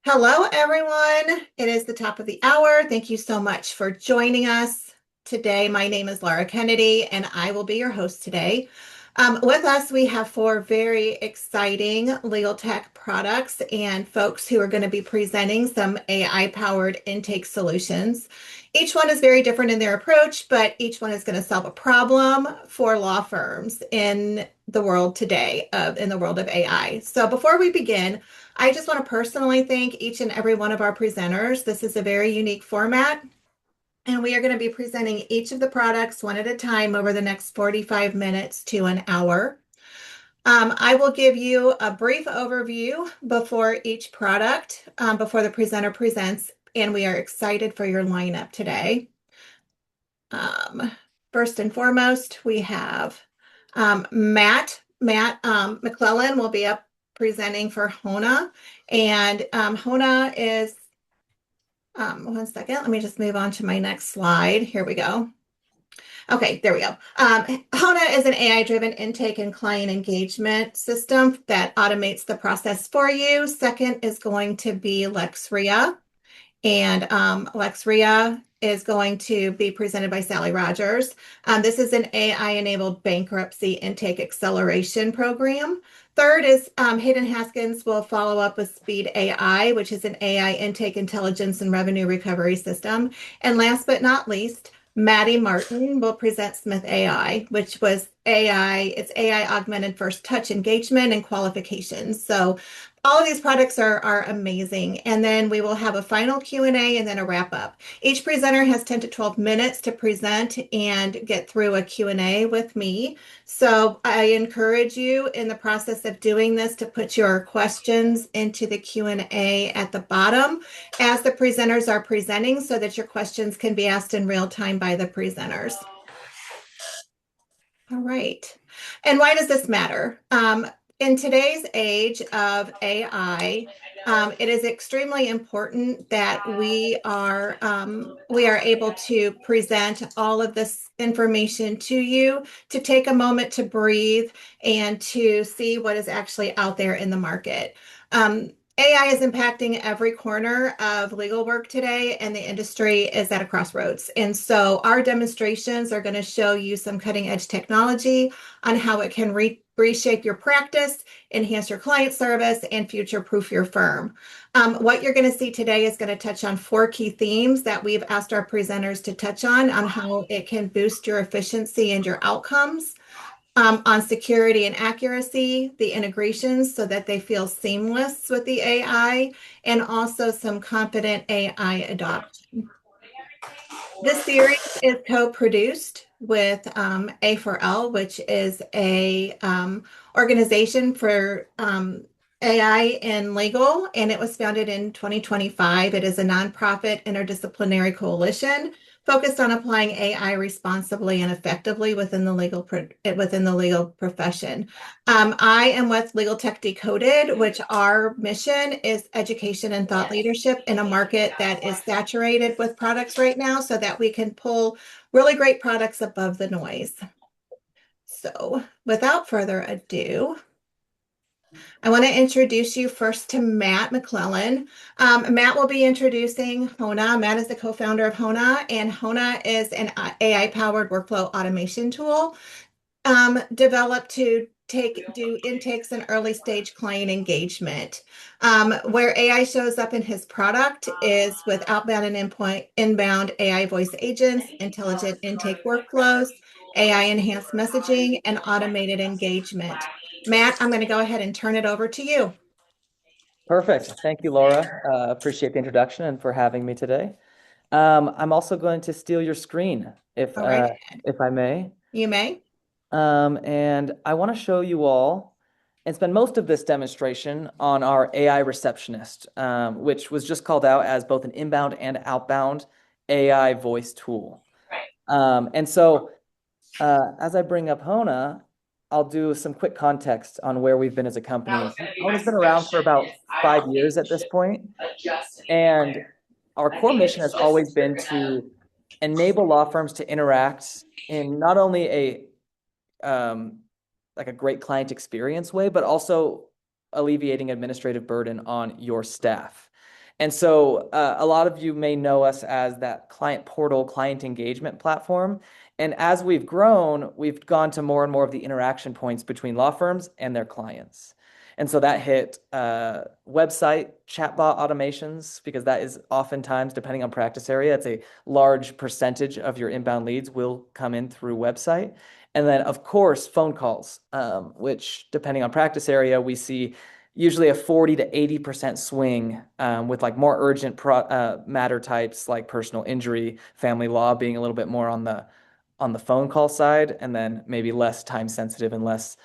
Hello, everyone. It is the top of the hour. Thank you so much for joining us today. My name is Laura Kennedy, and I will be your host today. With us, we have four very exciting legal tech products and folks who are going to be presenting some AI-powered intake solutions. Each one is very different in their approach, but each one is going to solve a problem for law firms in the world today, in the world of AI. So before we begin, I just want to personally thank each and every one of our presenters. This is a very unique format, and we are going to be presenting each of the products one at a time over the next 45 minutes to an hour. I will give you a brief overview before each product, before the presenter presents, and we are excited for your lineup today. First and foremost, we have Matt. McClellan will be up presenting for Hona. And Hona is, one second, let me just move on to my next slide. Here we go. Okay, there we go. Hona is an AI-driven intake and client engagement system that automates the process for you. Second is going to be Lexia. And Lexia is going to be presented by Sally Rogers. This is an AI-enabled bankruptcy intake acceleration program. Third is Hayden Haskins will follow up with Speed AI, which is an AI intake intelligence and revenue recovery system. And last but not least, Maddie Martin will present Smith.ai, which was it's AI augmented first touch engagement and qualifications. So all of these products are amazing. And then we will have a final Q&A and then a wrap up. Each presenter has 10 to 12 minutes to present and get through a Q&A with me. So I encourage you in the process of doing this to put your questions into the Q&A at the bottom as the presenters are presenting so that your questions can be asked in real time by the presenters. All right. And why does this matter? In today's age of AI, it is extremely important that we are able to present all of this information to you, to take a moment to breathe and to see what is actually out there in the market. AI is impacting every corner of legal work today, and the industry is at a crossroads. And so our demonstrations are going to show you some cutting edge technology on how it can reshape your practice, enhance your client service, and future proof your firm. What you're going to see today is going to touch on four key themes that we've asked our presenters to touch on how it can boost your efficiency and your outcomes. On security and accuracy, the integrations so that they feel seamless with the AI, and also some confident AI adoption. This series is co-produced with A4L, which is a organization for AI in legal, and it was founded in 2025. It is a nonprofit interdisciplinary coalition focused on applying AI responsibly and effectively within the legal profession. I am with Legal Tech Decoded, which our mission is education and thought leadership in a market that is saturated with products right now, so that we can pull really great products above the noise. So, without further ado, I want to introduce you first to Matt McClellan. Matt will be introducing Hona. Matt is the co-founder of Hona, and Hona is an AI-powered workflow automation tool developed to do intakes and early stage client engagement. Where AI shows up in his product is with outbound and inbound AI voice agents, intelligent intake workflows, AI enhanced messaging, and automated engagement. Matt, I'm going to go ahead and turn it over to you. Perfect. Thank you, Laura. Appreciate the introduction and for having me today. I'm also going to steal your screen if I may. You may. And I want to show you all and spend most of this demonstration on our AI receptionist, which was just called out as both an inbound and outbound AI voice tool. And so as I bring up Hona, I'll do some quick context on where we've been as a company. Hona's been around for about 5 years at this point, and our core mission has always been to enable law firms to interact in not only like a great client experience way, but also alleviating administrative burden on your staff. And so a lot of you may know us as that client portal, client engagement platform. And as we've grown, we've gone to more and more of the interaction points between law firms and their clients. And so that hit website chatbot automations, because that is oftentimes, depending on practice area, it's a large percentage of your inbound leads will come in through website. And then, of course, phone calls, which, depending on practice area, we see usually a 40 to 80% swing, with like more urgent matter types like personal injury, family law being a little bit more on the phone call side, and then maybe less time sensitive and less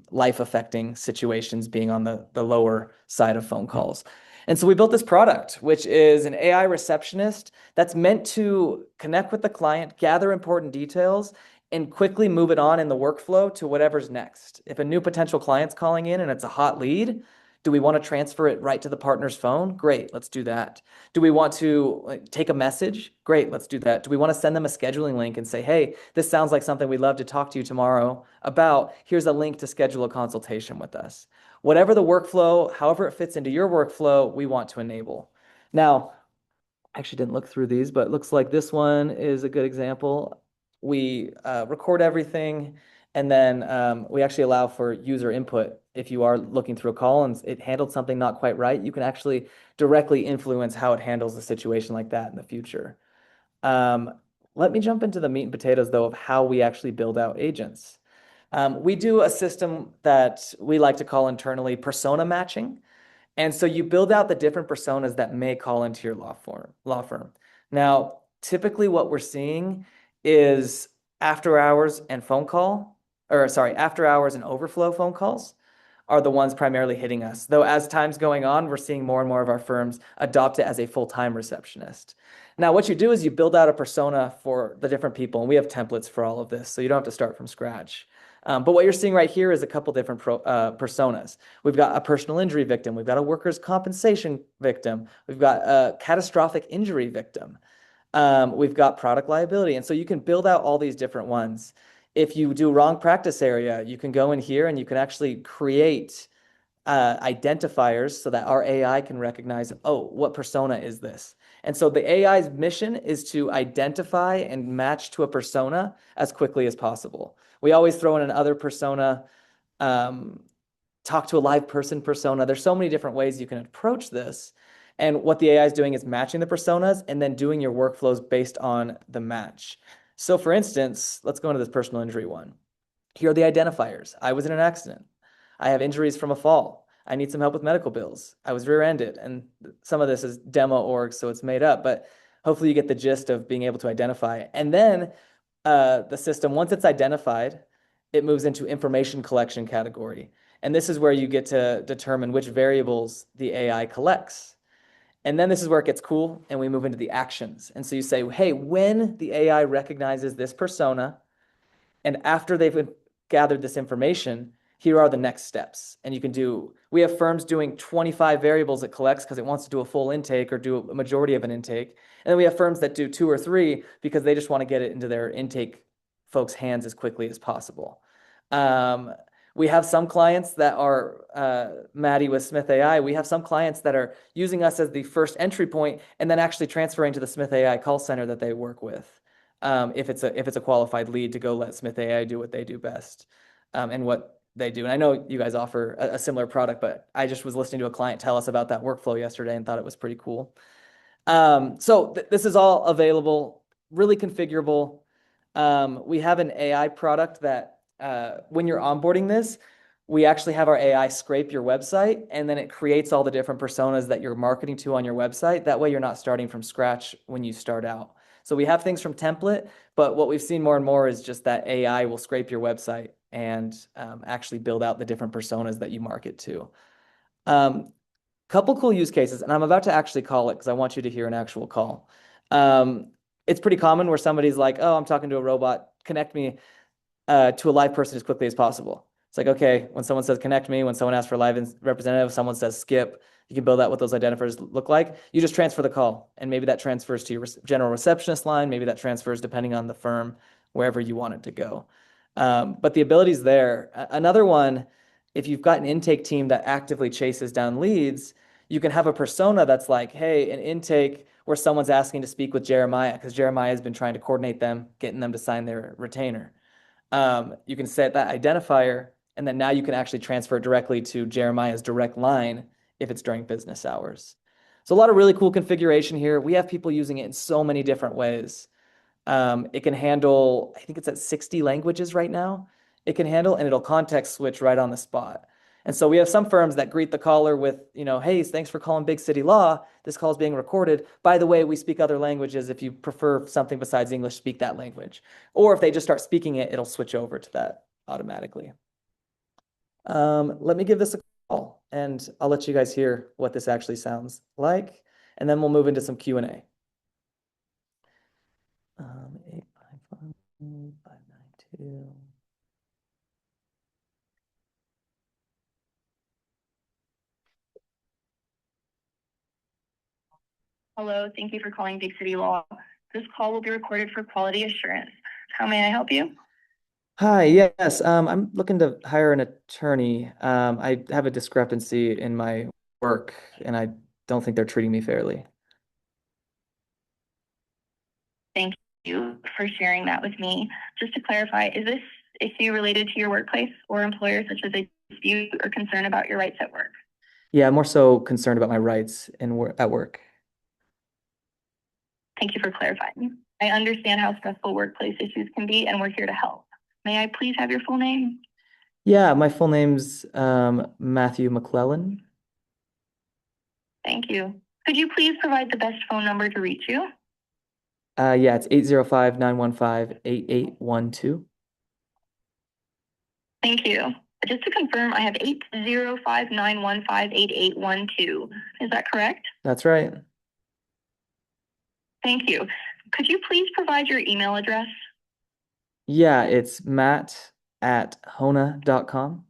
life affecting situations being on the lower side of phone calls. And so we built this product, which is an AI receptionist that's meant to connect with the client, gather important details, and quickly move it on in the workflow to whatever's next. If a new potential client's calling in and it's a hot lead, do we want to transfer it right to the partner's phone? Great, let's do that. Do we want to take a message? Great, let's do that. Do we want to send them a scheduling link and say, hey, this sounds like something we'd love to talk to you tomorrow about. Here's a link to schedule a consultation with us. Whatever the workflow, however it fits into your workflow, we want to enable. Now, I actually didn't look through these, but it looks like this one is a good example. We record everything, and then we actually allow for user input. If you are looking through a call and it handled something not quite right, you can actually directly influence how it handles a situation like that in the future. Um, Let me jump into the meat and potatoes, though, of how we actually build out agents. We do a system that we like to call internally persona matching. And so you build out the different personas that may call into your law firm. Now, typically what we're seeing is after hours and after hours and overflow phone calls are the ones primarily hitting us. Though as time's going on, we're seeing more and more of our firms adopt it as a full-time receptionist. Now, what you do is you build out a persona for the different people, and we have templates for all of this, so you don't have to start from scratch. But what you're seeing right here is a couple different personas. We've got a personal injury victim. We've got a workers' compensation victim. We've got a catastrophic injury victim. We've got product liability. And so you can build out all these different ones. If you do wrong practice area, you can go in here and you can actually create identifiers so that our AI can recognize, oh, what persona is this? And so the AI's mission is to identify and match to a persona as quickly as possible. We always throw in another persona, talk to a live person persona. There's so many different ways you can approach this. And what the AI is doing is matching the personas and then doing your workflows based on the match. So for instance, let's go into this personal injury one. Here are the identifiers. I was in an accident. I have injuries from a fall. I need some help with medical bills. I was rear-ended. And some of this is demo org, so it's made up, but hopefully you get the gist of being able to identify. And then the system, once it's identified, it moves into information collection category. And this is where you get to determine which variables the AI collects. And then this is where it gets cool, and we move into the actions. And so you say, hey, when the AI recognizes this persona, and after they've gathered this information, here are the next steps. And you can we have firms doing 25 variables it collects because it wants to do a full intake or do a majority of an intake. And then we have firms that do 2 or 3 because they just want to get it into their intake folks' hands as quickly as possible. We have some clients that are, Maddie with Smith.ai, we have some clients that are using us as the first entry point and then actually transferring to the Smith.ai call center that they work with. If it's a qualified lead, to go let Smith.ai do what they do best, and what they do. And I know you guys offer a similar product, but I just was listening to a client tell us about that workflow yesterday and thought it was pretty cool. So this is all available, really configurable. We have an AI product that when you're onboarding this, we actually have our AI scrape your website, and then it creates all the different personas that you're marketing to on your website. That way you're not starting from scratch when you start out. So we have things from template, but what we've seen more and more is just that AI will scrape your website and actually build out the different personas that you market to. Couple cool use cases, and I'm about to actually call it because I want you to hear an actual call. It's pretty common where somebody's like, oh, I'm talking to a robot, connect me to a live person as quickly as possible. It's like, okay, when someone says connect me, when someone asks for a live representative, someone says skip, you can build out what those identifiers look like. You just transfer the call, and maybe that transfers to your general receptionist line. Maybe that transfers depending on the firm, wherever you want it to go. But the ability's there. Another one, if you've got an intake team that actively chases down leads, You can have a persona that's like, hey, an intake where someone's asking to speak with Jeremiah because Jeremiah has been trying to coordinate them, getting them to sign their retainer. You can set that identifier, and then now you can actually transfer it directly to Jeremiah's direct line if it's during business hours. So a lot of really cool configuration here. We have people using it in so many different ways. It can handle, I think it's at 60 languages right now. It can handle, and it'll context switch right on the spot. And so we have some firms that greet the caller with, hey, thanks for calling Big City Law. This call is being recorded. By the way, we speak other languages. If you prefer something besides English, speak that language. Or if they just start speaking it, it'll switch over to that automatically. Let me give this a call, and I'll let you guys hear what this actually sounds like, and then we'll move into some Q&A. 855-592. Hello, thank you for calling Big City Law. This call will be recorded for quality assurance. How may I help you? Hi, yes, I'm looking to hire an attorney. I have a discrepancy in my work, and I don't think they're treating me fairly. Thank you for sharing that with me. Just to clarify, is this issue related to your workplace or employer, such as a dispute or concern about your rights at work? Yeah, I'm more so concerned about my rights at work. Thank you for clarifying. I understand how stressful workplace issues can be, and we're here to help. May I please have your full name? Yeah, my full name's Matthew McClellan. Thank you. Could you please provide the best phone number to reach you? Yeah, it's 805-915-8812. Thank you. Just to confirm, I have 805-915-8812. Is that correct? That's right. Thank you. Could you please provide your email address? Yeah, it's matt@hona.com.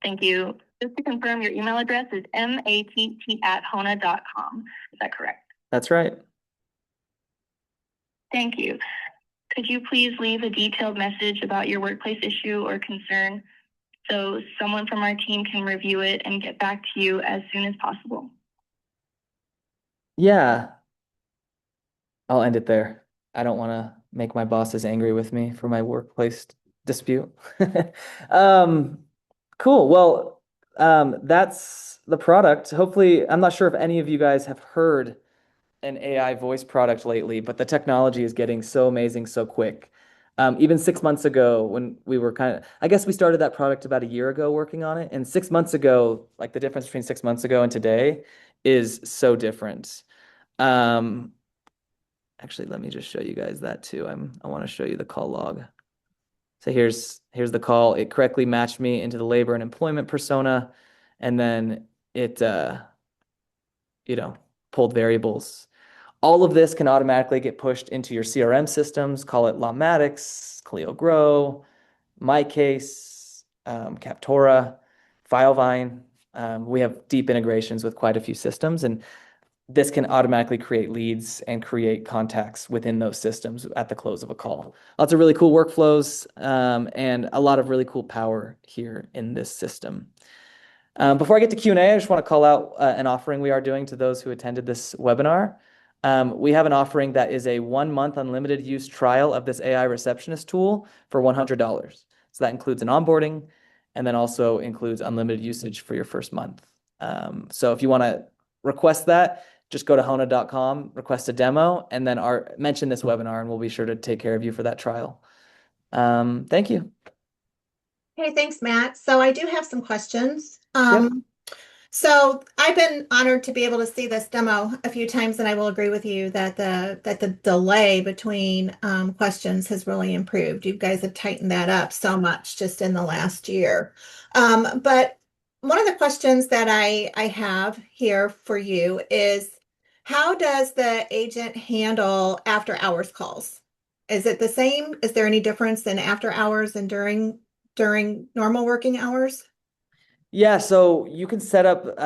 Thank you. Just to confirm, your email address is matt@hona.com. Is that correct? That's right. Thank you. Could you please leave a detailed message about your workplace issue or concern so someone from our team can review it and get back to you as soon as possible? Yeah, I'll end it there. I don't want to make my bosses angry with me for my workplace dispute. Um, cool. Well, that's the product. Hopefully, I'm not sure if any of you guys have heard an AI voice product lately, but the technology is getting so amazing so quick. Even 6 months ago, when we were I guess we started that product about a year ago working on it. And 6 months ago, like the difference between 6 months ago and today is so different. Um, Actually, let me just show you guys that too. I want to show you the call log. So here's the call. It correctly matched me into the labor and employment persona, and then it pulled variables. All of this can automatically get pushed into your CRM systems. Call it Lawmatics, Clio Grow, MyCase, Captora, Filevine. We have deep integrations with quite a few systems, and this can automatically create leads and create contacts within those systems at the close of a call. Lots of really cool workflows, and a lot of really cool power here in this system. Before I get to Q&A, I just want to call out an offering we are doing to those who attended this webinar. We have an offering that is a 1-month unlimited use trial of this AI receptionist tool for $100. So that includes an onboarding and then also includes unlimited usage for your first month. So if you want to request that, just go to Hona.com, request a demo, and then mention this webinar, and we'll be sure to take care of you for that trial. Thank you. Hey, thanks, Matt. So I do have some questions. Yep. So I've been honored to be able to see this demo a few times, and I will agree with you that the delay between questions has really improved. You guys have tightened that up so much just in the last year. But one of the questions that I have here for you is, how does the agent handle after hours calls? Is it the same? Is there any difference in after hours and during normal working hours? Yeah, so you can set up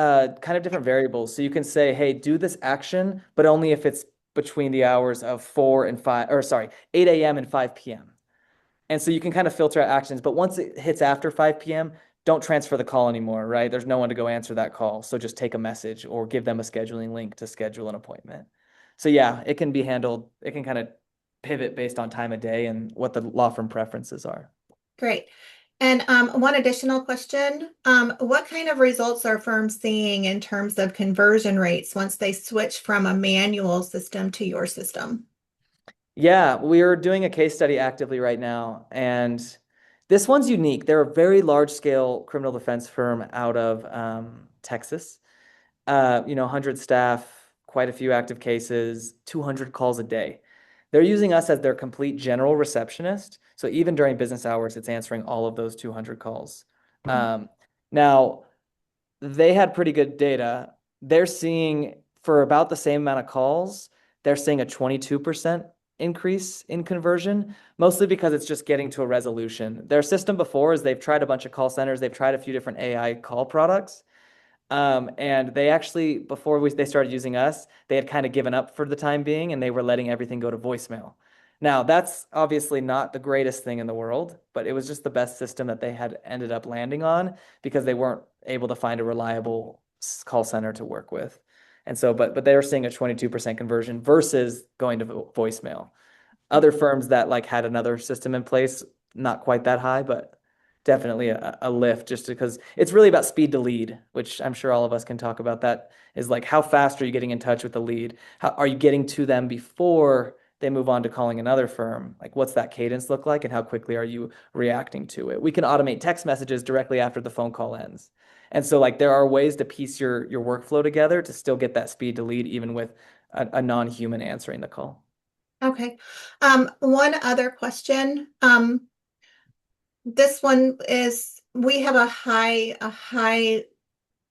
kind of different variables. So you can say, hey, do this action, but only if it's between the hours of 4 and 5, or sorry, 8 a.m. and 5 p.m. And so you can kind of filter out actions, but once it hits after 5 p.m., don't transfer the call anymore, right? There's no one to go answer that call. So just take a message or give them a scheduling link to schedule an appointment. So yeah, it can be handled. It can kind of pivot based on time of day and what the law firm preferences are. Great. And one additional question, what kind of results are firms seeing in terms of conversion rates once they switch from a manual system to your system? Yeah, we're doing a case study actively right now, and this one's unique. They're a very large scale criminal defense firm out of Texas. 100 staff, quite a few active cases, 200 calls a day. They're using us as their complete general receptionist. So even during business hours, it's answering all of those 200 calls. Now, they had pretty good data. They're seeing for about the same amount of calls, they're seeing a 22% increase in conversion, mostly because it's just getting to a resolution. Their system before is they've tried a bunch of call centers, they've tried a few different AI call products. And they actually, before they started using us, they had kind of given up for the time being and they were letting everything go to voicemail. Now, that's obviously not the greatest thing in the world, but it was just the best system that they had ended up landing on because they weren't able to find a reliable call center to work with. And so, but they were seeing a 22% conversion versus going to voicemail. Other firms that like had another system in place, not quite that high, but definitely a lift just because it's really about speed to lead, which I'm sure all of us can talk about. That is like how fast are you getting in touch with the lead? How are you getting to them before they move on to calling another firm? Like what's that cadence look like and how quickly are you reacting to it? We can automate text messages directly after the phone call ends. And so like there are ways to piece your workflow together to still get that speed to lead even with a non-human answering the call. Okay. One other question. This one is we have a high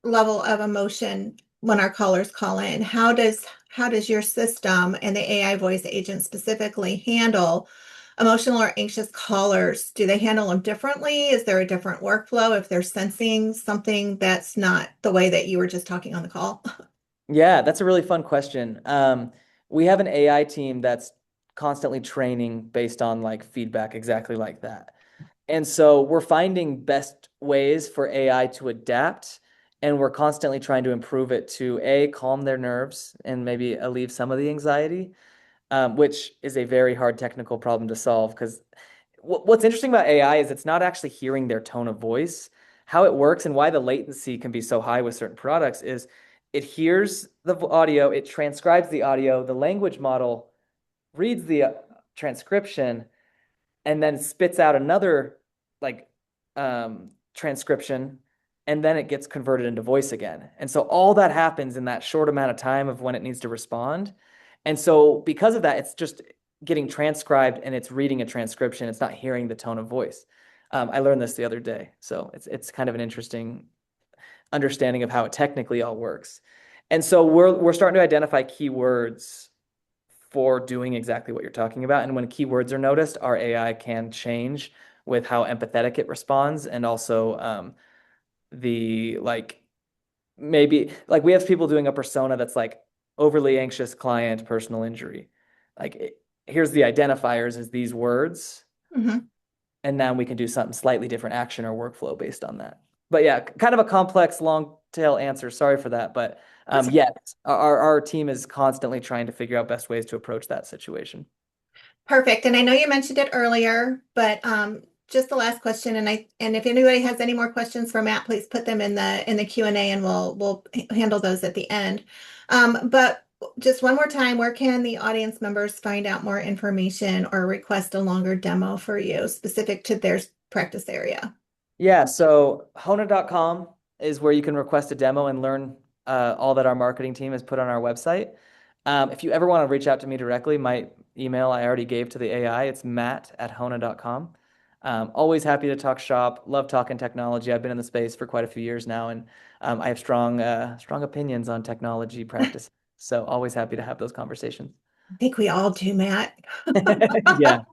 level of emotion when our callers call in. How does your system and the AI voice agent specifically handle emotional or anxious callers? Do they handle them differently? Is there a different workflow if they're sensing something that's not the way that you were just talking on the call? Yeah, that's a really fun question. We have an AI team that's constantly training based on like feedback exactly like that. And so we're finding best ways for AI to adapt, and we're constantly trying to improve it to A, calm their nerves and maybe alleviate some of the anxiety, which is a very hard technical problem to solve because what's interesting about AI is it's not actually hearing their tone of voice. How it works and why the latency can be so high with certain products is it hears the audio, it transcribes the audio, the language model reads the transcription, and then spits out another like transcription, and then it gets converted into voice again. And so all that happens in that short amount of time of when it needs to respond. And so because of that, it's just getting transcribed and it's reading a transcription. It's not hearing the tone of voice. I learned this the other day, so it's kind of an interesting understanding of how it technically all works. And so we're starting to identify keywords for doing exactly what you're talking about. And when keywords are noticed, our AI can change with how empathetic it responds and also the like maybe like we have people doing a persona that's like overly anxious client, personal injury. Here's the identifiers is these words, Mhm. and then we can do something slightly different action or workflow based on that. But yeah, kind of a complex long tail answer. Sorry for that, but That's yes, our team is constantly trying to figure out best ways to approach that situation. perfect. And I know you mentioned it earlier, but just the last question, and if anybody has any more questions for Matt, please put them in the Q&A and we'll handle those at the end. But just one more time, where can the audience members find out more information or request a longer demo for you specific to their practice area? Yeah, so Hona.com is where you can request a demo and learn all that our marketing team has put on our website. If you ever want to reach out to me directly, my email I already gave to the AI. It's matt@hona.com. Always happy to talk shop. Love talking technology. I've been in the space for quite a few years now, and I have strong opinions on technology practice. So always happy to have those conversations. I think we all do, Matt. Yeah.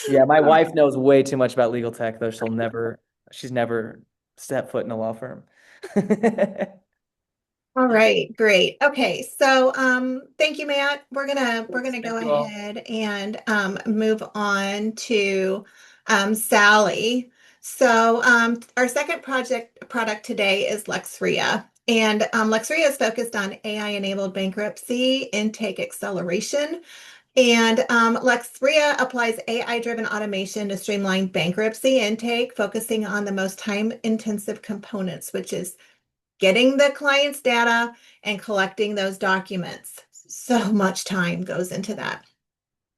Yeah, my wife knows way too much about legal tech, though she's never set foot in a law firm. All right, great. Okay, so thank you, Matt. We're gonna Thank go you all. ahead and move on to Sally. So our second product today is Lexria. And Lexria is focused on AI-enabled bankruptcy intake acceleration. And Lexria applies AI-driven automation to streamline bankruptcy intake, focusing on the most time-intensive components, which is getting the client's data and collecting those documents. So much time goes into that.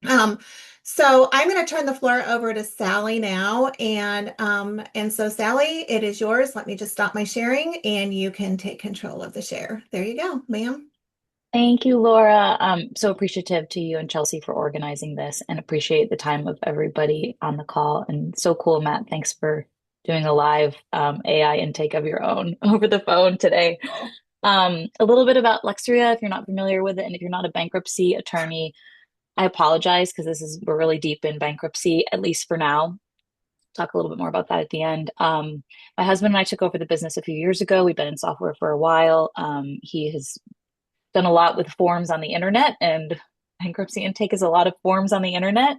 Um, so I'm going to turn the floor over to Sally now. And so Sally, it is yours. Let me just stop my sharing and you can take control of the share. There you go, ma'am. Thank you, Laura. So appreciative to you and Chelsea for organizing this and appreciate the time of everybody on the call. And so cool, Matt. Thanks for doing a live AI intake of your own over the phone today. A little bit about Lexria, if you're not familiar with it, and if you're not a bankruptcy attorney, I apologize because we're really deep in bankruptcy, at least for now. Talk a little bit more about that at the end. My husband and I took over the business a few years ago. We've been in software for a while. He has done a lot with forms on the internet, and bankruptcy intake is a lot of forms on the internet.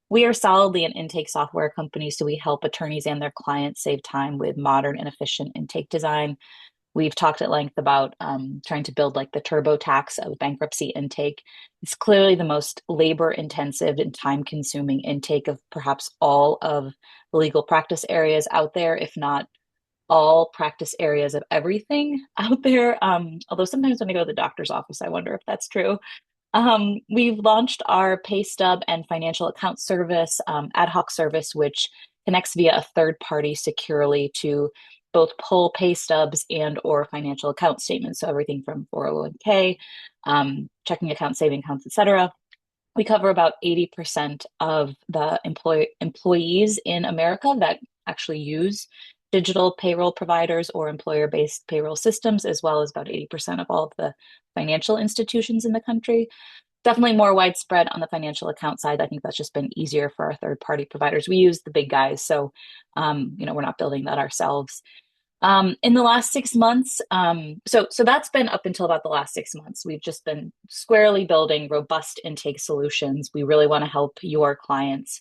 We are solidly an intake software company, so we help attorneys and their clients save time with modern and efficient intake design. We've talked at length about trying to build like the TurboTax of bankruptcy intake. It's clearly the most labor intensive and time consuming intake of perhaps all of the legal practice areas out there, if not all practice areas of everything out there. Although sometimes when I go to the doctor's office, I wonder if that's true. We've launched our pay stub and financial account service, ad hoc service, which connects via a third party securely to both pull pay stubs and or financial account statements. So everything from 401k, checking accounts, saving accounts, etc. We cover about 80% of the employees in America that actually use digital payroll providers or employer-based payroll systems, as well as about 80% of all of the financial institutions in the country. Definitely more widespread on the financial account side. I think that's just been easier for our third-party providers. We use the big guys, so we're not building that ourselves. In the last 6 months, so that's been up until about the last 6 months. We've just been squarely building robust intake solutions. We really want to help your clients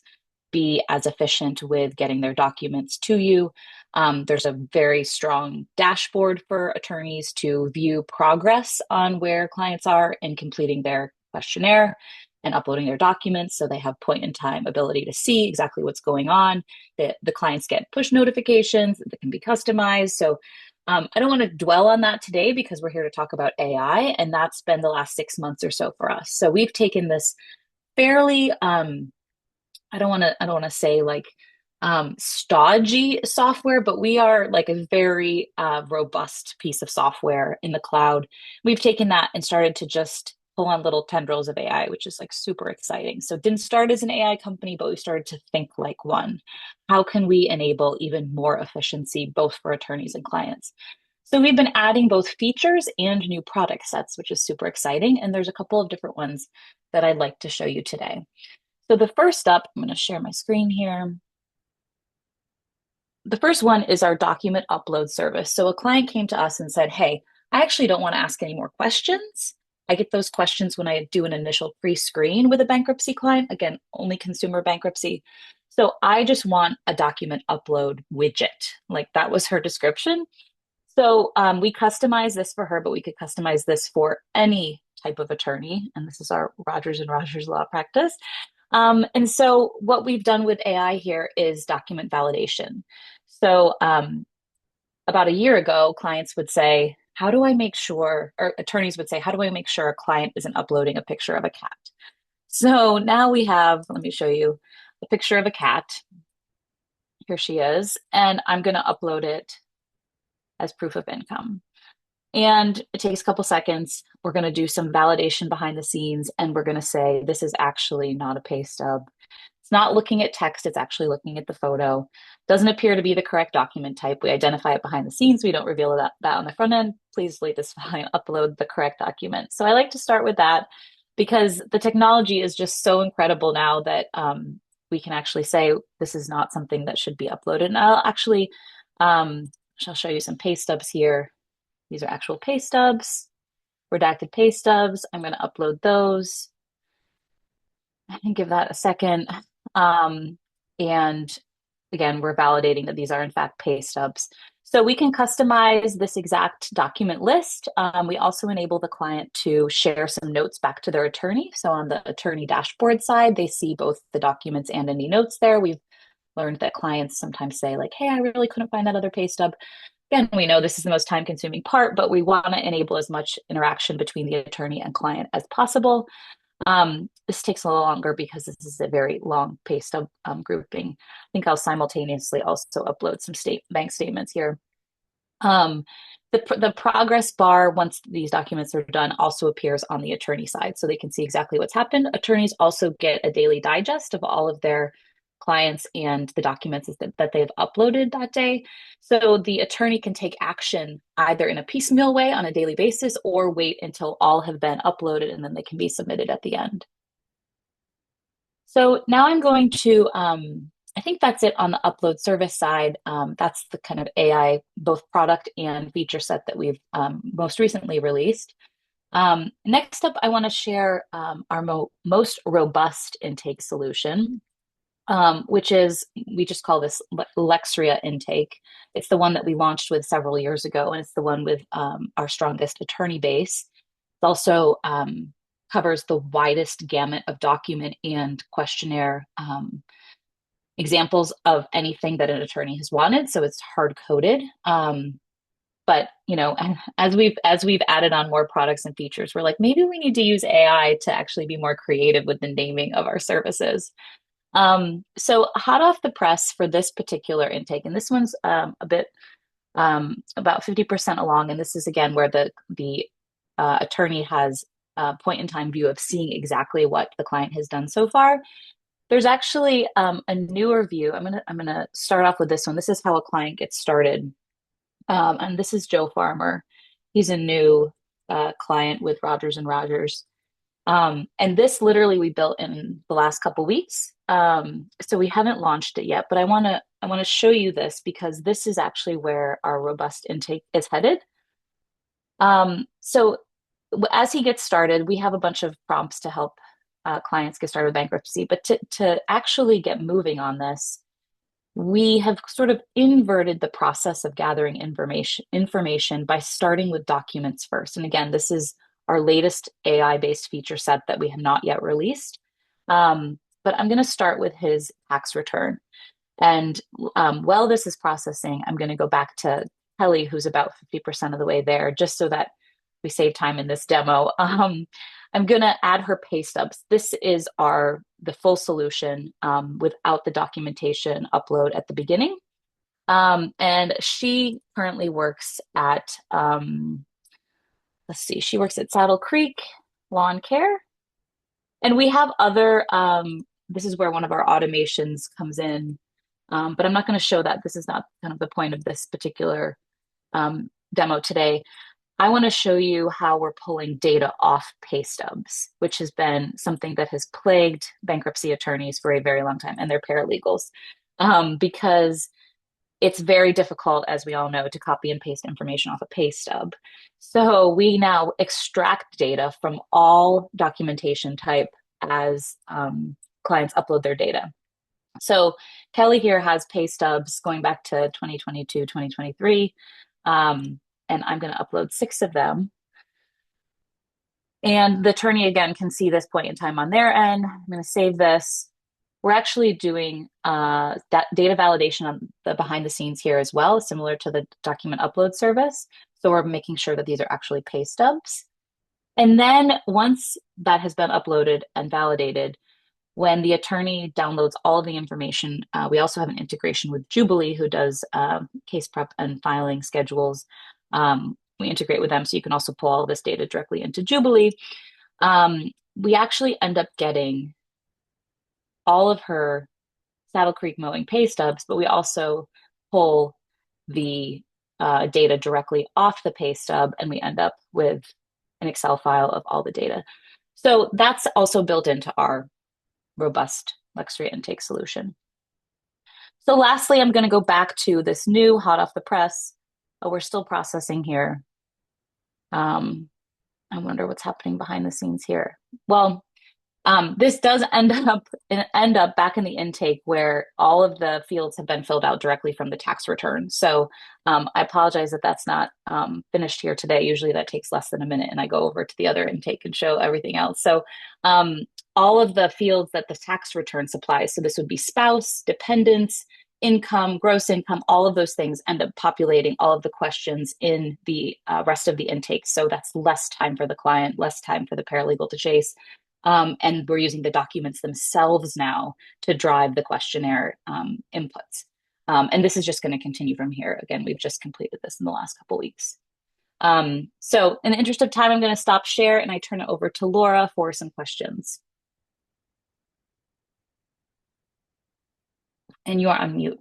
be as efficient with getting their documents to you. There's a very strong dashboard for attorneys to view progress on where clients are in completing their questionnaire and uploading their documents, so they have point in time ability to see exactly what's going on. The clients get push notifications that can be customized. So I don't want to dwell on that today because we're here to talk about AI, and that's been the last 6 months or so for us. So we've taken this fairly I don't want to say like stodgy software, but we are like a very robust piece of software in the cloud. We've taken that and started to just pull on little tendrils of AI, which is like super exciting. So it didn't start as an AI company, but we started to think like one. How can we enable even more efficiency, both for attorneys and clients? So we've been adding both features and new product sets, which is super exciting. And there's a couple of different ones that I'd like to show you today. So the first up, I'm going to share my screen here. The first one is our document upload service. So a client came to us and said, hey, I actually don't want to ask any more questions. I get those questions when I do an initial pre-screen with a bankruptcy client, again, only consumer bankruptcy. So I just want a document upload widget. Like that was her description. So we customized this for her, but we could customize this for any type of attorney. And this is our Rogers and Rogers law practice. And so what we've done with AI here is document validation. So about a year ago, clients would say, how do I make sure, or attorneys would say, how do I make sure a client isn't uploading a picture of a cat? So now we have, let me show you a picture of a cat. Here she is, and I'm going to upload it as proof of income. And it takes a couple seconds. We're going to do some validation behind the scenes, and we're going to say, this is actually not a pay stub. It's not looking at text, it's actually looking at the photo. Doesn't appear to be the correct document type. We identify it behind the scenes. We don't reveal that on the front end. Please delete this file and upload the correct document. So I like to start with that because the technology is just so incredible now that we can actually say, this is not something that should be uploaded. And I'll actually, I'll show you some pay stubs here. These are actual pay stubs, redacted pay stubs. I'm going to upload those and give that a second. And again, we're validating that these are in fact pay stubs. So we can customize this exact document list. We also enable the client to share some notes back to their attorney. So on the attorney dashboard side, they see both the documents and any notes there. We've learned that clients sometimes say like, hey, I really couldn't find that other pay stub. Again, we know this is the most time consuming part, but we want to enable as much interaction between the attorney and client as possible. This takes a little longer because this is a very long pay stub grouping. I think I'll simultaneously also upload some bank statements here. The progress bar, once these documents are done, also appears on the attorney side, so they can see exactly what's happened. Attorneys also get a daily digest of all of their clients and the documents that they've uploaded that day. So the attorney can take action either in a piecemeal way on a daily basis or wait until all have been uploaded and then they can be submitted at the end. So now I'm going to, I think that's it on the upload service side. That's the kind of AI, both product and feature set that we've most recently released. Next up, I want to share our most robust intake solution, which is, we just call this Lexia intake. It's the one that we launched with several years ago, and it's the one with our strongest attorney base. It also covers the widest gamut of document and questionnaire examples of anything that an attorney has wanted. So it's hard coded. But you know, as we've added on more products and features, we're like, maybe we need to use AI to actually be more creative with the naming of our services. So hot off the press for this particular intake, and this one's a bit about 50% along, and this is again where the attorney has a point in time view of seeing exactly what the client has done so far. There's actually a newer view. I'm gonna start off with this one. This is how a client gets started, and this is Joe Farmer. He's a new client with Rogers and Rogers. And this literally we built in the last couple weeks. So we haven't launched it yet, but I want to show you this because this is actually where our robust intake is headed. So as he gets started, we have a bunch of prompts to help clients get started with bankruptcy, but to actually get moving on this, we have sort of inverted the process of gathering information by starting with documents first. And again, this is our latest AI-based feature set that we have not yet released. But I'm going to start with his tax return. And while this is processing, I'm going to go back to Kelly, who's about 50% of the way there, just so that we save time in this demo. I'm going to add her pay stubs. This is the full solution without the documentation upload at the beginning. And she currently works at, let's see, she works at Saddle Creek Lawn Care. And we have other, this is where one of our automations comes in, but I'm not going to show that. This is not kind of the point of this particular demo today. I want to show you how we're pulling data off pay stubs, which has been something that has plagued bankruptcy attorneys for a very long time and their paralegals, because it's very difficult, as we all know, to copy and paste information off a pay stub. So we now extract data from all documentation type as clients upload their data. So Kelly here has pay stubs going back to 2022, 2023. And I'm going to upload 6 of them. And the attorney, again, can see this point in time on their end. I'm going to save this. We're actually doing that data validation on the behind the scenes here as well, similar to the document upload service. So we're making sure that these are actually pay stubs. And then once that has been uploaded and validated, when the attorney downloads all of the information, we also have an integration with Jubilee, who does case prep and filing schedules. We integrate with them, so you can also pull all of this data directly into Jubilee. We actually end up getting all of her Saddle Creek mowing pay stubs, but we also pull the data directly off the pay stub, and we end up with an Excel file of all the data. So that's also built into our robust Lexia intake solution. So lastly, I'm going to go back to this new hot off the press. Oh, we're still processing here. I wonder what's happening behind the scenes here. Well, This does end up back in the intake where all of the fields have been filled out directly from the tax return. So I apologize that that's not finished here today. Usually that takes less than a minute, and I go over to the other intake and show everything else. So all of the fields that the tax return supplies, so this would be spouse, dependents, income, gross income, all of those things end up populating all of the questions in the rest of the intake. So that's less time for the client, less time for the paralegal to chase. And we're using the documents themselves now to drive the questionnaire inputs. And this is just going to continue from here. Again, we've just completed this in the last couple of weeks. So in the interest of time, I'm going to stop share and I turn it over to Laura for some questions. And you are on mute.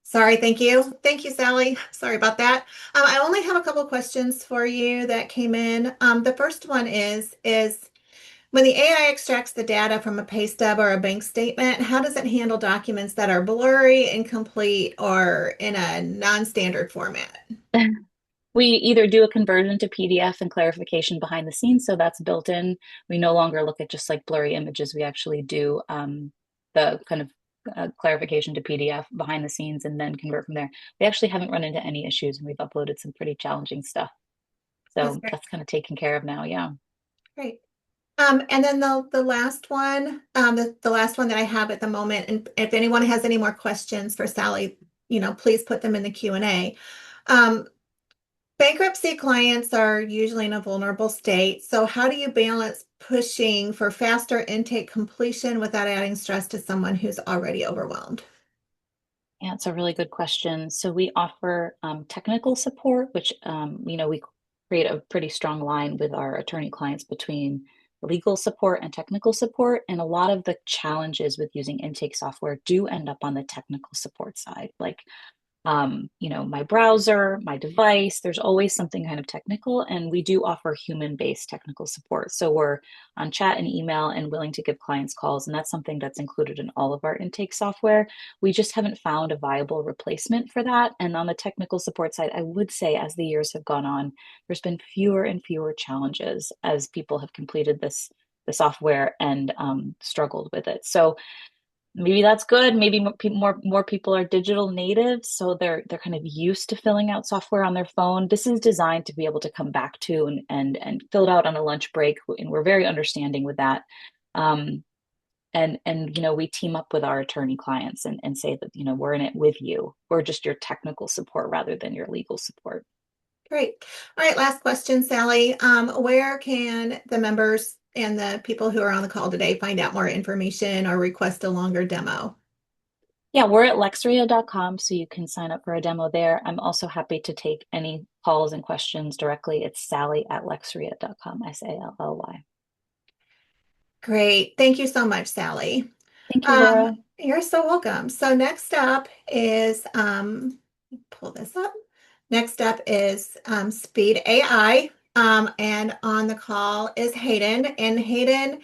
Sorry, thank you. Thank you, Sally. Sorry about that. I only have a couple questions for you that came in. The first one is when the AI extracts the data from a pay stub or a bank statement, how does it handle documents that are blurry, incomplete, or in a non-standard format? We either do a conversion to PDF and clarification behind the scenes, so that's built in. We no longer look at just like blurry images. We actually do the kind of clarification to PDF behind the scenes and then convert from there. We actually haven't run into any issues, and we've uploaded some pretty challenging stuff. So that's kind of taken care of now. Yeah. Great. And then the last one, the last one that I have at the moment, and if anyone has any more questions for Sally, please put them in the Q&A. Bankruptcy clients are usually in a vulnerable state. So how do you balance pushing for faster intake completion without adding stress to someone who's already overwhelmed? Yeah, it's a really good question. So we offer technical support, which we create a pretty strong line with our attorney clients between legal support and technical support. And a lot of the challenges with using intake software do end up on the technical support side, like my browser, my device, there's always something kind of technical, and we do offer human-based technical support. So we're on chat and email and willing to give clients calls, and that's something that's included in all of our intake software. We just haven't found a viable replacement for that. And on the technical support side, I would say as the years have gone on, there's been fewer and fewer challenges as people have completed the software and struggled with it. So maybe that's good. Maybe more people are digital natives, so they're kind of used to filling out software on their phone. This is designed to be able to come back to and fill it out on a lunch break, and we're very understanding with that. And we team up with our attorney clients and say that we're in it with you. We're just your technical support rather than your legal support. Great. All right, last question, Sally. Where can the members and the people who are on the call today find out more information or request a longer demo? Yeah, we're at lexria.com, so you can sign up for a demo there. I'm also happy to take any calls and questions directly. It's sally@lexria.com, SALLY. Great. Thank you so much, Sally. Thank you, Laura. You're so welcome. So next up is, pull this up. Next up is Speed AI. And on the call is Hayden. And Hayden,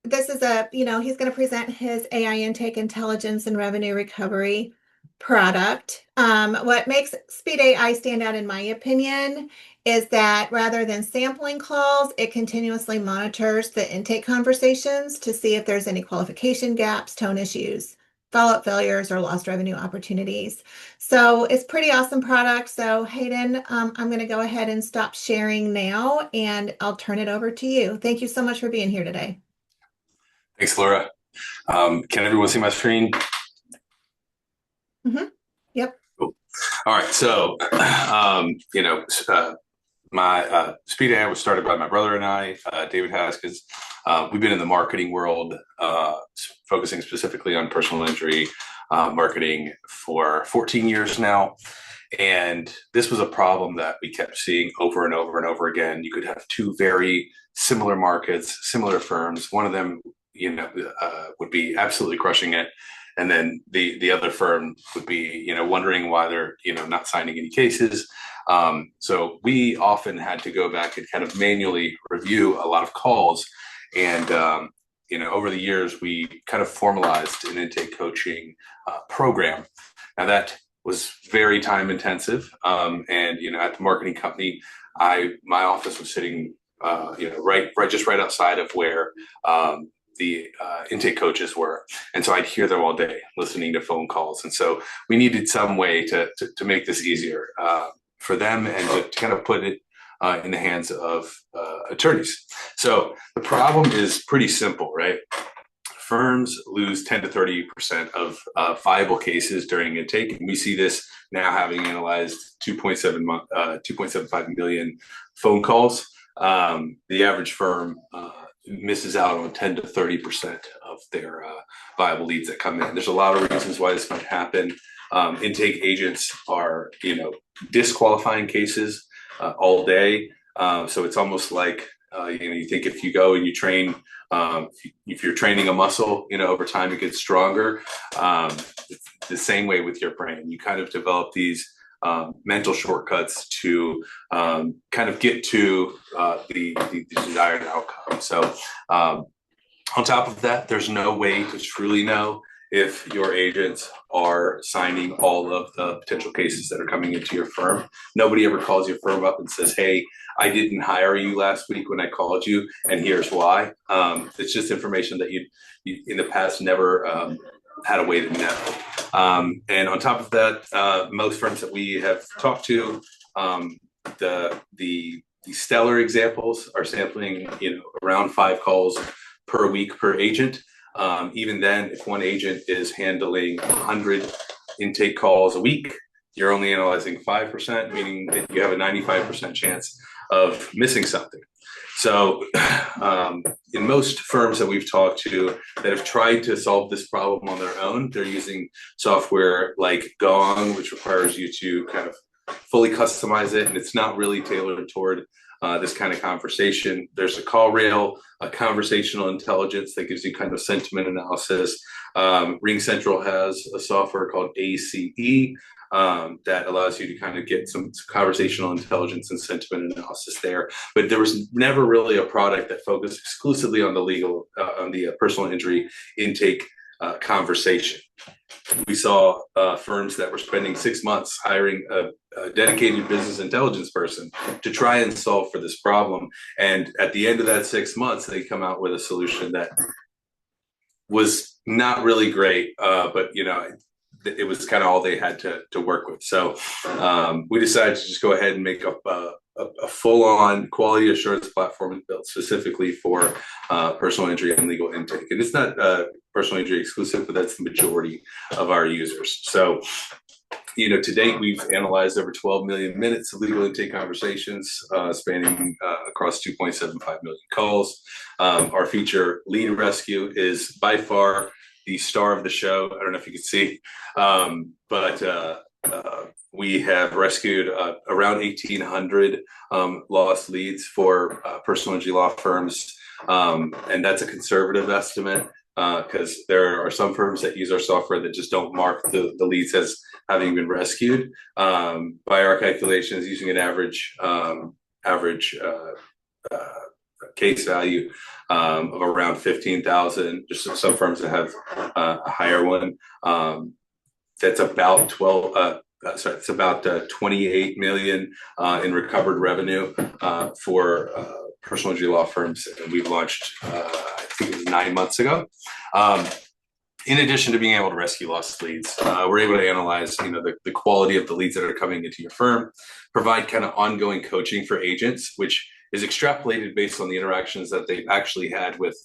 this is he's going to present his AI intake intelligence and revenue recovery product. What makes Speed AI stand out, in my opinion, is that rather than sampling calls, it continuously monitors the intake conversations to see if there's any qualification gaps, tone issues, follow-up failures, or lost revenue opportunities. So it's pretty awesome product. So Hayden, I'm going to go ahead and stop sharing now, and I'll turn it over to you. Thank you so much for being here today. Thanks, Laura. Can everyone see my screen? Mm-hmm. Yep. Cool. All right. So, my Speed AI was started by my brother and I, David Haskins. We've been in the marketing world, focusing specifically on personal injury marketing for 14 years now. And this was a problem that we kept seeing over and over and over again. You could have two very similar markets, similar firms. One of them, would be absolutely crushing it. And then the other firm would be, wondering why they're, not signing any cases. So we often had to go back and kind of manually review a lot of calls. And, over the years, we kind of formalized an intake coaching program. Now that was very time intensive. And, at the marketing company, my office was sitting, right outside of where the intake coaches were. And so I'd hear them all day listening to phone calls. And so we needed some way to make this easier for them and to kind of put it in the hands of attorneys. So the problem is pretty simple, right? Firms lose 10 to 30% of viable cases during intake. And we see this now having analyzed 2.75 million phone calls. The average firm misses out on 10 to 30% of their viable leads that come in. There's a lot of reasons why this might happen. Intake agents are, disqualifying cases all day. So it's almost like, you think if you go and you train, if you're training a muscle, over time it gets stronger. It's the same way with your brain. You kind of develop these mental shortcuts to kind of get to the desired outcome. So on top of that, there's no way to truly know if your agents are signing all of the potential cases that are coming into your firm. Nobody ever calls your firm up and says, hey, I didn't hire you last week when I called you, and here's why. It's just information that you in the past never had a way to know. And on top of that, most firms that we have talked to, the stellar examples are sampling, around 5 calls per week per agent. Even then, if one agent is handling 100 intake calls a week, you're only analyzing 5%, meaning that you have a 95% chance of missing something. So in most firms that we've talked to that have tried to solve this problem on their own, they're using software like Gong, which requires you to kind of fully customize it, and it's not really tailored toward this kind of conversation. There's a call rail, a conversational intelligence that gives you kind of sentiment analysis. RingCentral has a software called ACE that allows you to kind of get some conversational intelligence and sentiment analysis there. But there was never really a product that focused exclusively on the personal injury intake conversation. We saw firms that were spending 6 months hiring a dedicated business intelligence person to try and solve for this problem. And at the end of that 6 months, they come out with a solution that was not really great, but it was kind of all they had to work with. So we decided to just go ahead and make up a full-on quality assurance platform built specifically for personal injury and legal intake. And it's not personal injury exclusive, but that's the majority of our users. So, to date, we've analyzed over 12 million minutes of legal intake conversations spanning across 2.75 million calls. Our feature, Lead Rescue, is by far the star of the show. I don't know if you can see, but we have rescued around 1,800 lost leads for personal injury law firms. And that's a conservative estimate because there are some firms that use our software that just don't mark the leads as having been rescued. By our calculations, using an average case value of around 15,000. Just some firms that have a higher one. That's about 28 million in recovered revenue for personal injury law firms. And we've launched, I think it was 9 months ago. In addition to being able to rescue lost leads, we're able to analyze, the quality of the leads that are coming into your firm, provide kind of ongoing coaching for agents, which is extrapolated based on the interactions that they've actually had with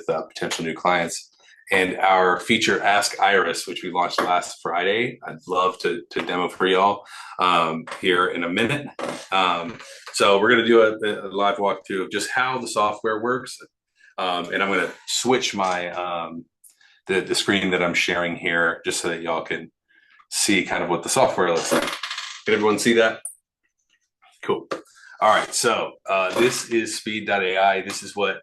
potential new clients. And our feature, Ask Iris, which we launched last Friday, I'd love to demo for y'all here in a minute. So we're going to do a live walkthrough of just how the software works. And I'm going to switch my the screen that I'm sharing here just so that y'all can see kind of what the software looks like. Can everyone see that? Cool. All right, so this is Speed.ai. This is what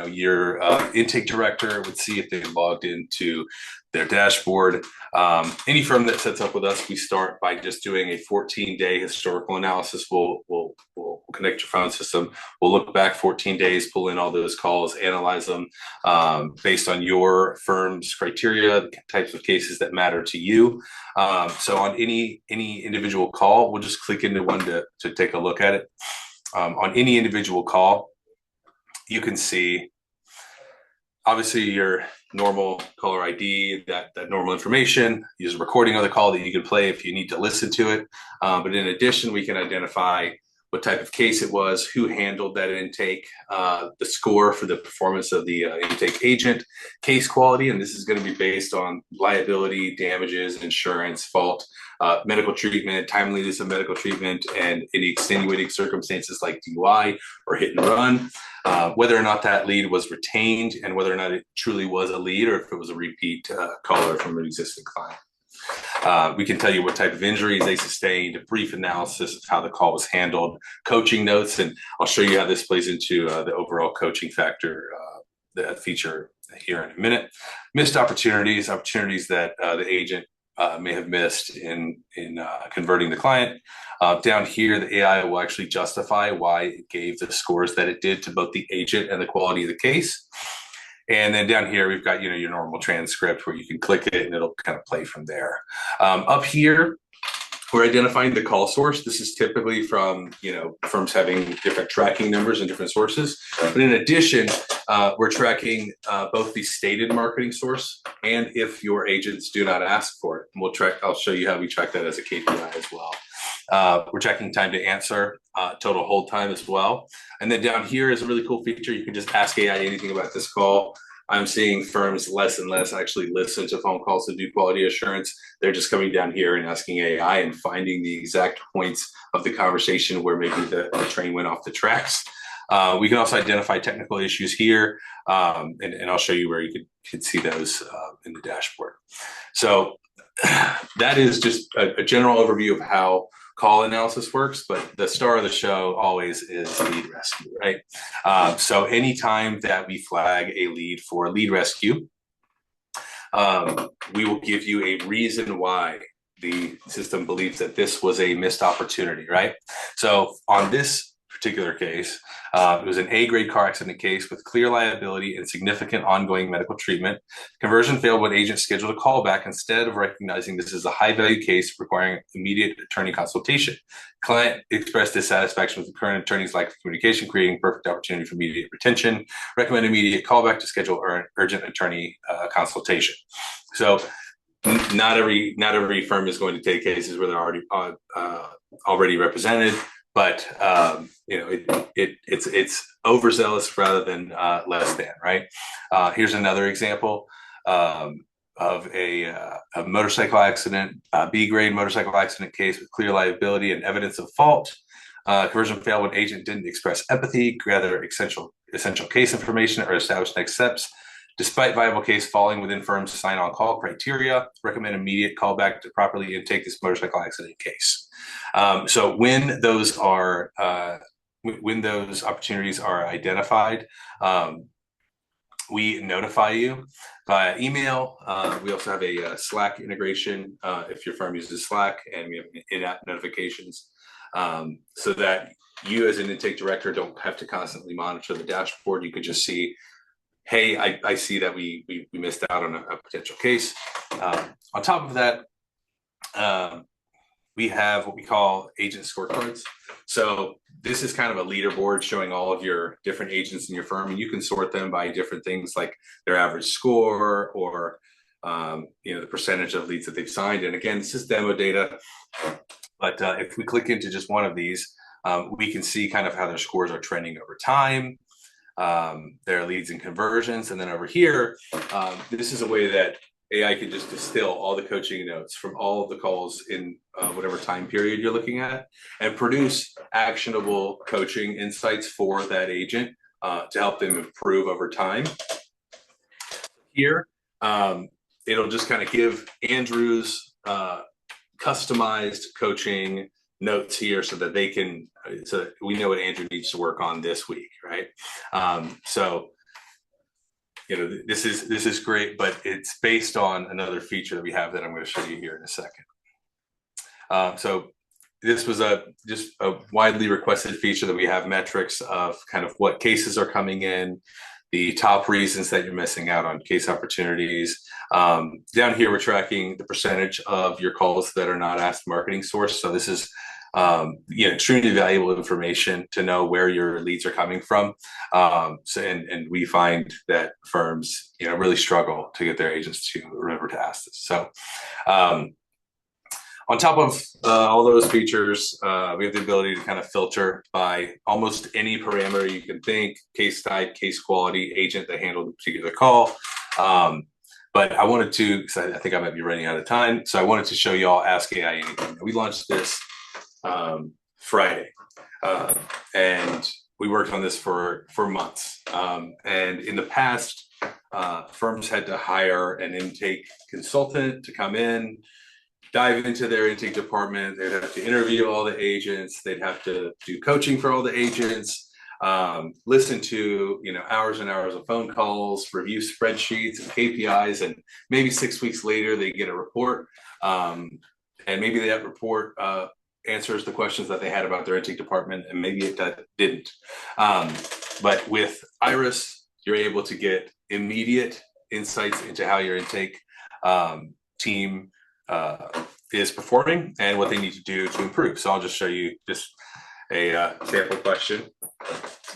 your intake director would see if they logged into their dashboard. Any firm that sets up with us, we start by just doing a 14-day historical analysis. We'll connect your phone system. We'll look back 14 days, pull in all those calls, analyze them based on your firm's criteria, the types of cases that matter to you. So on any individual call, we'll just click into one to take a look at it. On any individual call, you can see obviously your normal caller ID, that normal information. Use a recording of the call that you can play if you need to listen to it. But in addition, we can identify what type of case it was, who handled that intake, the score for the performance of the intake agent, case quality, and this is going to be based on liability, damages, insurance, fault, medical treatment, timeliness of medical treatment, and any extenuating circumstances like DUI or hit and run, whether or not that lead was retained and whether or not it truly was a lead or if it was a repeat caller from an existing client. We can tell you what type of injuries they sustained, a brief analysis of how the call was handled, coaching notes, and I'll show you how this plays into the overall coaching factor, that feature here in a minute. Missed opportunities that the agent may have missed in converting the client. Down here, the AI will actually justify why it gave the scores that it did to both the agent and the quality of the case. And then down here, we've got, your normal transcript where you can click it and it'll kind of play from there. Up here, we're identifying the call source. This is typically from, firms having different tracking numbers and different sources. But in addition, we're tracking both the stated marketing source and if your agents do not ask for it. And I'll show you how we track that as a KPI as well. We're tracking time to answer, total hold time as well. And then down here is a really cool feature. You can just ask AI anything about this call. I'm seeing firms less and less actually listen to phone calls to do quality assurance. They're just coming down here and asking AI and finding the exact points of the conversation where maybe the train went off the tracks. We can also identify technical issues here, and I'll show you where you could see those in the dashboard. So that is just a general overview of how call analysis works, but the star of the show always is lead rescue, right? So anytime that we flag a lead for lead rescue, we will give you a reason why the system believes that this was a missed opportunity, right? So on this particular case, it was an A-grade car accident case with clear liability and significant ongoing medical treatment. Conversion failed when agents scheduled a callback instead of recognizing this is a high-value case requiring immediate attorney consultation. Client expressed dissatisfaction with the current attorney's lack of communication, creating perfect opportunity for immediate retention. Recommend immediate callback to schedule urgent attorney consultation. So not every firm is going to take cases where they're already represented. But it's overzealous rather than less than, right? Here's another example of a motorcycle accident, B-grade motorcycle accident case with clear liability and evidence of fault. Conversion failed when agent didn't express empathy, gather essential case information, or establish next steps. Despite viable case falling within firm's sign-on-call criteria, recommend immediate callback to properly intake this motorcycle accident case. So when those opportunities are identified, we notify you via email. We also have a Slack integration if your firm uses Slack, and we have in-app notifications so that you as an intake director don't have to constantly monitor the dashboard. You could just see, hey, I see that we missed out on a potential case. On top of that, we have what we call agent scorecards. So this is kind of a leaderboard showing all of your different agents in your firm, and you can sort them by different things like their average score or the percentage of leads that they've signed. And again, this is demo data, but if we click into just one of these, we can see kind of how their scores are trending over time, their leads and conversions. And then over here, this is a way that AI can just distill all the coaching notes from all of the calls in whatever time period you're looking at and produce actionable coaching insights for that agent to help them improve over time. Here, it'll just kind of give Andrew's customized coaching notes here so that we know what Andrew needs to work on this week, right? So this is great, but it's based on another feature that we have that I'm going to show you here in a second. So this was just a widely requested feature that we have metrics of kind of what cases are coming in, the top reasons that you're missing out on case opportunities. Down here, we're tracking the percentage of your calls that are not asked marketing source. So this is extremely valuable information to know where your leads are coming from. And we find that firms, really struggle to get their agents to remember to ask this. So on top of all those features, we have the ability to kind of filter by almost any parameter you can think: case type, case quality, agent that handled a particular call. But I wanted to, because I think I might be running out of time, so I wanted to show you all Ask AI Anything. We launched this Friday, and we worked on this for months. And in the past, firms had to hire an intake consultant to come in, dive into their intake department. They'd have to interview all the agents. They'd have to do coaching for all the agents, listen to hours and hours of phone calls, review spreadsheets and KPIs, and maybe 6 weeks later they get a report, and maybe that report answers the questions that they had about their intake department, and maybe it didn't. But with Iris, you're able to get immediate insights into how your intake team is performing and what they need to do to improve. So I'll just show you just a sample question.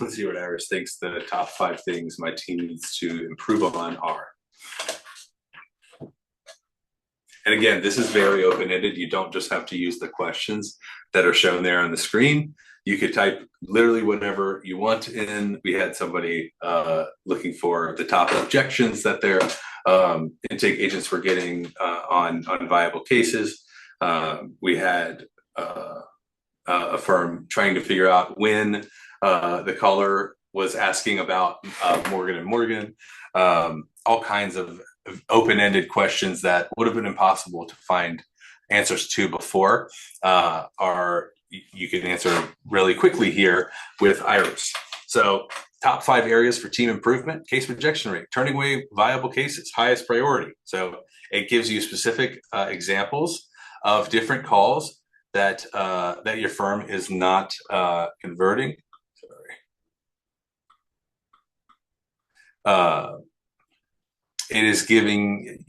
Let's see what Iris thinks the top 5 things my team needs to improve on are. And again, this is very open-ended. You don't just have to use the questions that are shown there on the screen. You could type literally whatever you want in. We had somebody looking for the top objections that their intake agents were getting on viable cases. We had a firm trying to figure out when the caller was asking about Morgan & Morgan. All kinds of open-ended questions that would have been impossible to find answers to before you can answer really quickly here with Iris. So top 5 areas for team improvement: case rejection rate, turning away viable cases, highest priority. So it gives you specific examples of different calls that your firm is not converting. It is giving,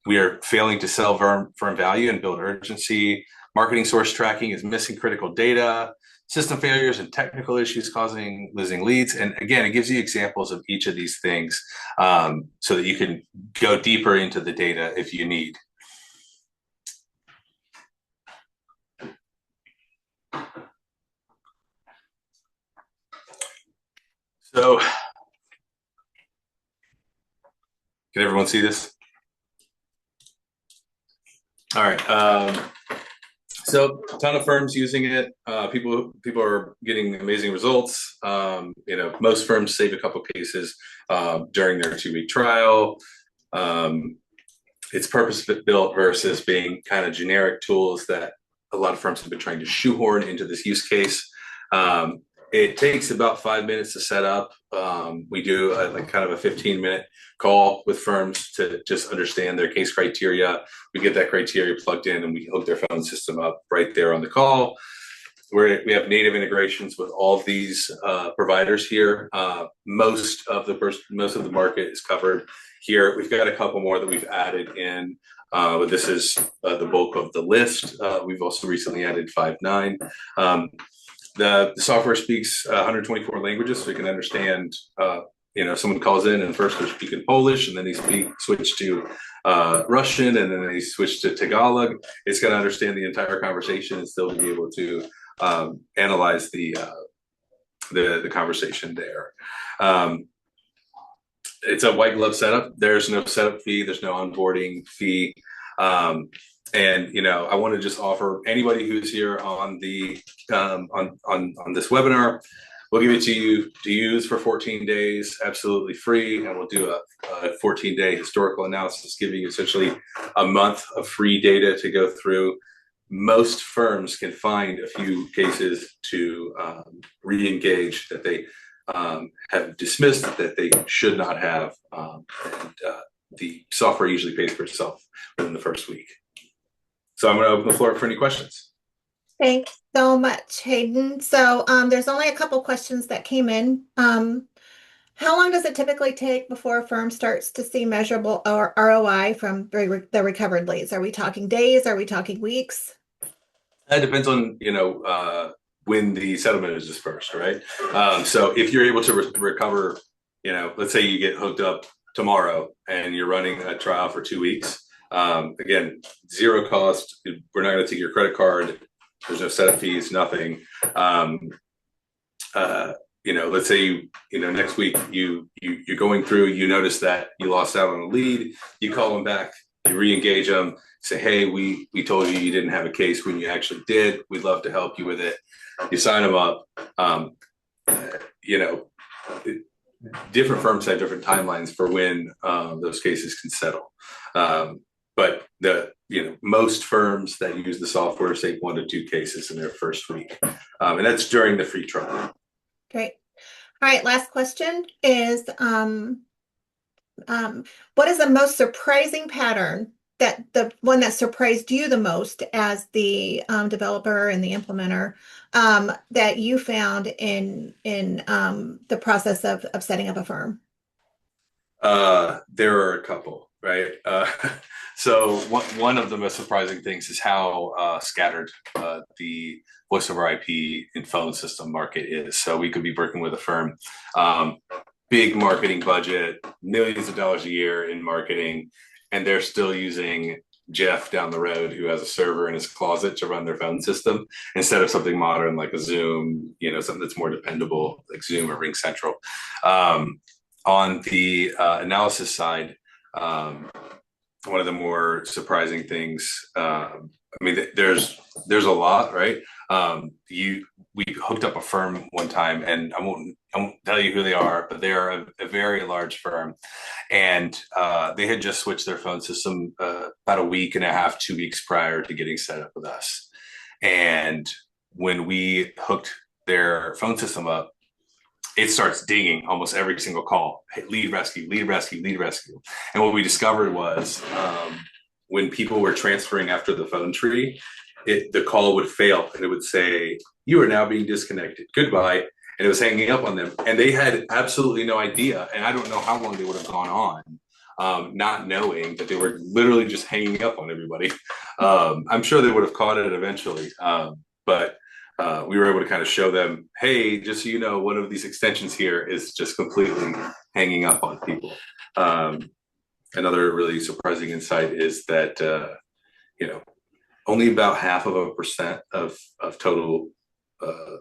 we are failing to sell firm value and build urgency. Marketing source tracking is missing critical data. System failures and technical issues causing losing leads. And again, it gives you examples of each of these things so that you can go deeper into the data if you need. So, can everyone see this? All right. So a ton of firms using it. People are getting amazing results. Most firms save a couple cases during their 2-week trial. It's purpose-built versus being kind of generic tools that a lot of firms have been trying to shoehorn into this use case. It takes about 5 minutes to set up. We do kind of a 15-minute call with firms to just understand their case criteria. We get that criteria plugged in and we hook their phone system up right there on the call. We have native integrations with all of these providers here. Most of the market is covered here. We've got a couple more that we've added in, but this is the bulk of the list. We've also recently added Five9. The software speaks 124 languages, so you can understand. Someone calls in and first they're speaking Polish, and then they switch to Russian, and then they switch to Tagalog. It's going to understand the entire conversation and still be able to analyze the conversation there. It's a white glove setup. There's no setup fee. There's no onboarding fee. And I want to just offer anybody who's here on the on this webinar, we'll give it to you to use for 14 days, absolutely free, and we'll do a 14-day historical analysis, giving you essentially a month of free data to go through. Most firms can find a few cases to re-engage that they have dismissed that they should not have. The software usually pays for itself within the first week. So I'm going to open the floor up for any questions. Thanks so much, Hayden. So there's only a couple questions that came in. How long does it typically take before a firm starts to see measurable ROI from the recovered leads? Are we talking days? Are we talking weeks? That depends on, when the settlement is dispersed, right? So if you're able to recover, let's say you get hooked up tomorrow and you're running a trial for 2 weeks. Again, zero cost. We're not going to take your credit card. There's no setup fees, nothing. Let's say next week you're going through, you notice that you lost out on a lead, you call them back, you re-engage them, say, hey, we told you you didn't have a case when you actually did. We'd love to help you with it. You sign them up. Different firms have different timelines for when those cases can settle. But most firms that use the software say 1 to 2 cases in their first week. And that's during the free trial. Great. All right, last question is, what is the most surprising pattern, that the one that surprised you the most as the developer and the implementer, that you found in the process of setting up a firm? There are a couple, right? So one of the most surprising things is how scattered the voice over IP and phone system market is. So we could be working with a firm, big marketing budget, millions of dollars a year in marketing, and they're still using Jeff down the road who has a server in his closet to run their phone system instead of something modern like a Zoom, something that's more dependable like Zoom or RingCentral. On the analysis side, one of the more surprising things, there's a lot, right? We hooked up a firm one time, and I won't tell you who they are, but they are a very large firm, and they had just switched their phone system about a week and a half, 2 weeks prior to getting set up with us. And when we hooked their phone system up, it starts dinging almost every single call. Hey, lead rescue, lead rescue, lead rescue. And what we discovered was when people were transferring after the phone tree, the call would fail and it would say, you are now being disconnected. Goodbye. And it was hanging up on them. And they had absolutely no idea. And I don't know how long they would have gone on, not knowing that they were literally just hanging up on everybody. I'm sure they would have caught it eventually. But we were able to kind of show them, hey, just so you know, one of these extensions here is just completely hanging up on people. Another really surprising insight is that, only about 0.5% of total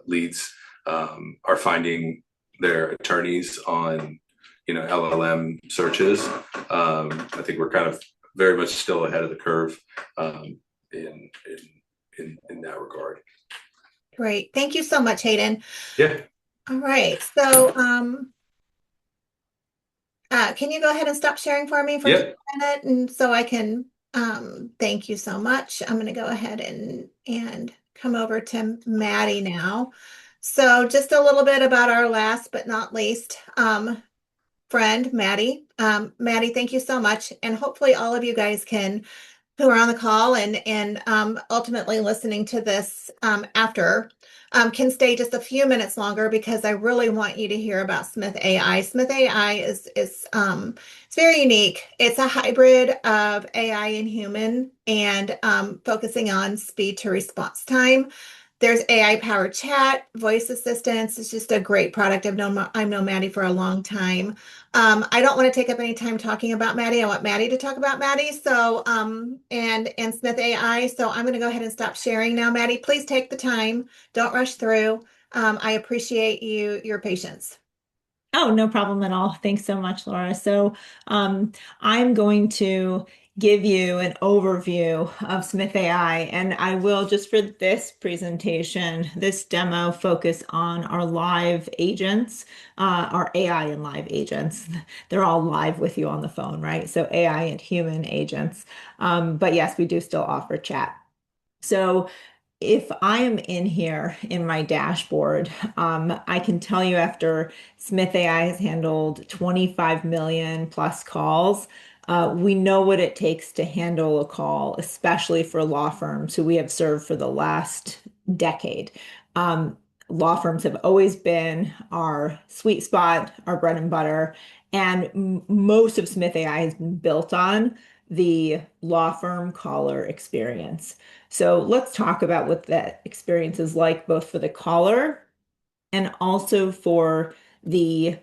leads are finding their attorneys on, LLM searches. I think we're kind of very much still ahead of the curve in that regard. Great. Thank you so much, Hayden. Yeah. All right. So can you go ahead and stop sharing for me for just a minute? And so I can, thank you so much. I'm going to go ahead and come over to Maddie now. So just a little bit about our last but not least friend, Maddie. Maddie, thank you so much. And hopefully all of you guys who are on the call and ultimately listening to this after can stay just a few minutes longer, because I really want you to hear about Smith.ai. Smith.ai is it's very unique. It's a hybrid of AI and human, and focusing on speed to response time. There's AI-powered chat, voice assistance. It's just a great product. I've known Maddie for a long time. I don't want to take up any time talking about Maddie. I want Maddie to talk about Maddie. So, and Smith.ai. So I'm going to go ahead and stop sharing now. Maddie, please take the time. Don't rush through. I appreciate your patience. Oh, no problem at all. Thanks so much, Laura. So I'm going to give you an overview of Smith.ai, and I will, just for this presentation, this demo, focus on our live agents, our AI and live agents. They're all live with you on the phone, right? So AI and human agents. But yes, we do still offer chat. So if I am in here in my dashboard, I can tell you after Smith AI has handled 25 million plus calls, we know what it takes to handle a call, especially for law firms who we have served for the last decade. Um, Law firms have always been our sweet spot, our bread and butter, and most of Smith AI has been built on the law firm caller experience. So let's talk about what that experience is like, both for the caller and also for the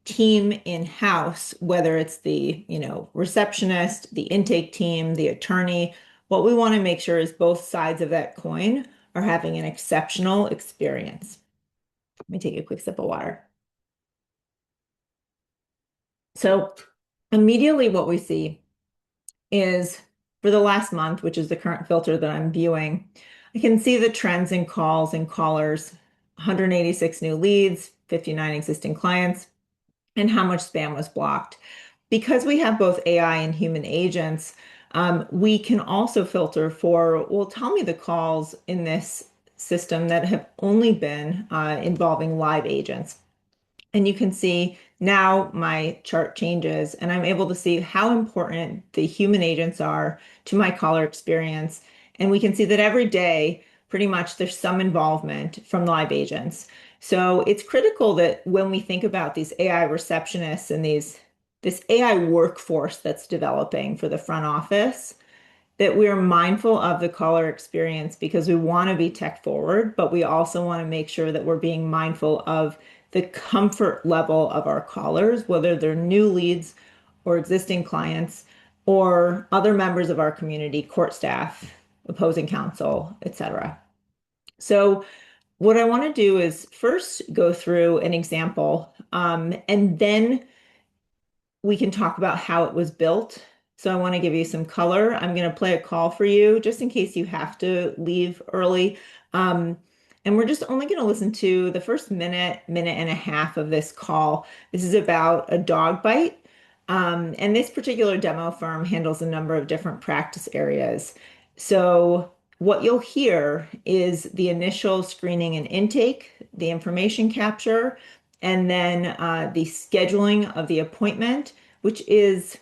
team in-house, whether it's the, receptionist, the intake team, the attorney. What we want to make sure is both sides of that coin are having an exceptional experience. Let me take a quick sip of water. So immediately what we see is for the last month, which is the current filter that I'm viewing, I can see the trends in calls and callers, 186 new leads, 59 existing clients, and how much spam was blocked. Because we have both AI and human agents, we can also filter for, well, tell me the calls in this system that have only been involving live agents. And you can see now my chart changes and I'm able to see how important the human agents are to my caller experience. And we can see that every day, pretty much there's some involvement from live agents. So it's critical that when we think about these AI receptionists and this AI workforce that's developing for the front office, that we're mindful of the caller experience because we want to be tech forward, but we also want to make sure that we're being mindful of the comfort level of our callers, whether they're new leads or existing clients or other members of our community, court staff, opposing counsel, etc. So what I want to do is first go through an example, and then we can talk about how it was built. So I want to give you some color. I'm going to play a call for you just in case you have to leave early. And we're just only going to listen to the first minute, minute and a half of this call. This is about a dog bite. And this particular demo firm handles a number of different practice areas. So what you'll hear is the initial screening and intake, the information capture, and then the scheduling of the appointment, which is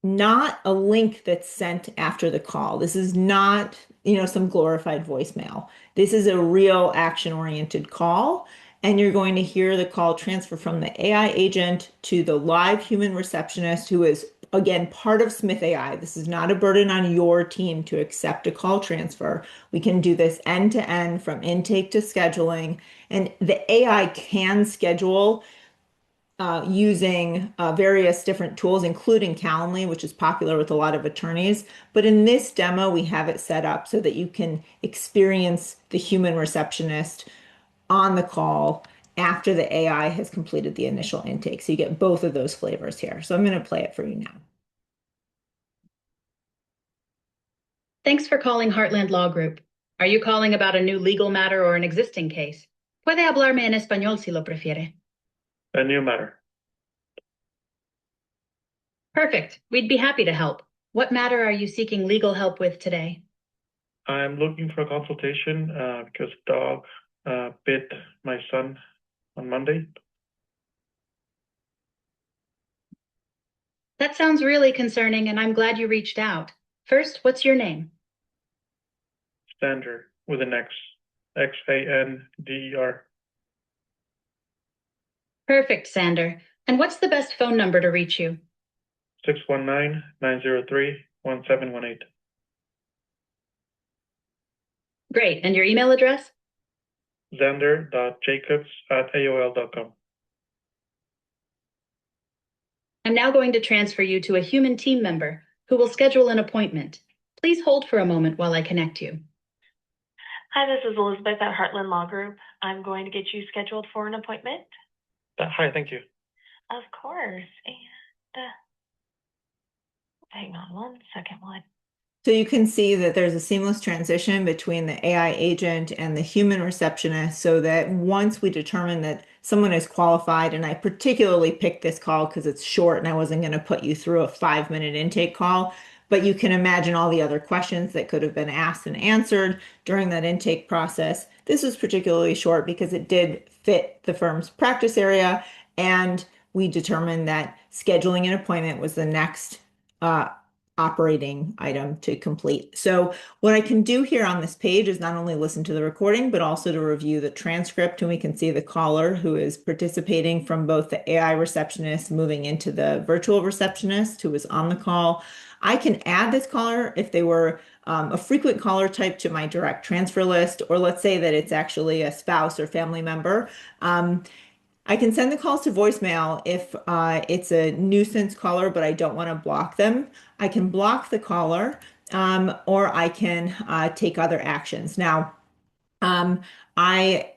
not a link that's sent after the call. This is not, some glorified voicemail. This is a real action-oriented call, and you're going to hear the call transfer from the AI agent to the live human receptionist who is, again, part of Smith AI. This is not a burden on your team to accept a call transfer. We can do this end to end from intake to scheduling, and the AI can schedule using various different tools, including Calendly, which is popular with a lot of attorneys. But in this demo, we have it set up so that you can experience the human receptionist on the call after the AI has completed the initial intake. So you get both of those flavors here. So I'm going to play it for you now. Thanks for calling Heartland Law Group. Are you calling about a new legal matter or an existing case? Puede hablarme en español si lo prefiere. A new matter. Perfect. We'd be happy to help. What matter are you seeking legal help with today? I'm looking for a consultation because a dog bit my son on Monday. That sounds really concerning, and I'm glad you reached out. First, what's your name? Sander with an X. Xander. Perfect, Sander. And what's the best phone number to reach you? 619-903-1718. Great. And your email address? Xander.jacobs@aol.com. I'm now going to transfer you to a human team member who will schedule an appointment. Please hold for a moment while I connect you. Hi, this is Elizabeth at Heartland Law Group. I'm going to get you scheduled for an appointment. Hi, thank you. Of course. And hang on one second, one. So you can see that there's a seamless transition between the AI agent and the human receptionist so that once we determine that someone is qualified, and I particularly picked this call because it's short and I wasn't going to put you through a 5-minute intake call, but you can imagine all the other questions that could have been asked and answered during that intake process. This was particularly short because it did fit the firm's practice area, and we determined that scheduling an appointment was the next operating item to complete. So what I can do here on this page is not only listen to the recording, but also to review the transcript, and we can see the caller who is participating from both the AI receptionist moving into the virtual receptionist who was on the call. I can add this caller if they were a frequent caller type to my direct transfer list, or let's say that it's actually a spouse or family member. I can send the calls to voicemail if it's a nuisance caller, but I don't want to block them. I can block the caller, or I can take other actions. Now, I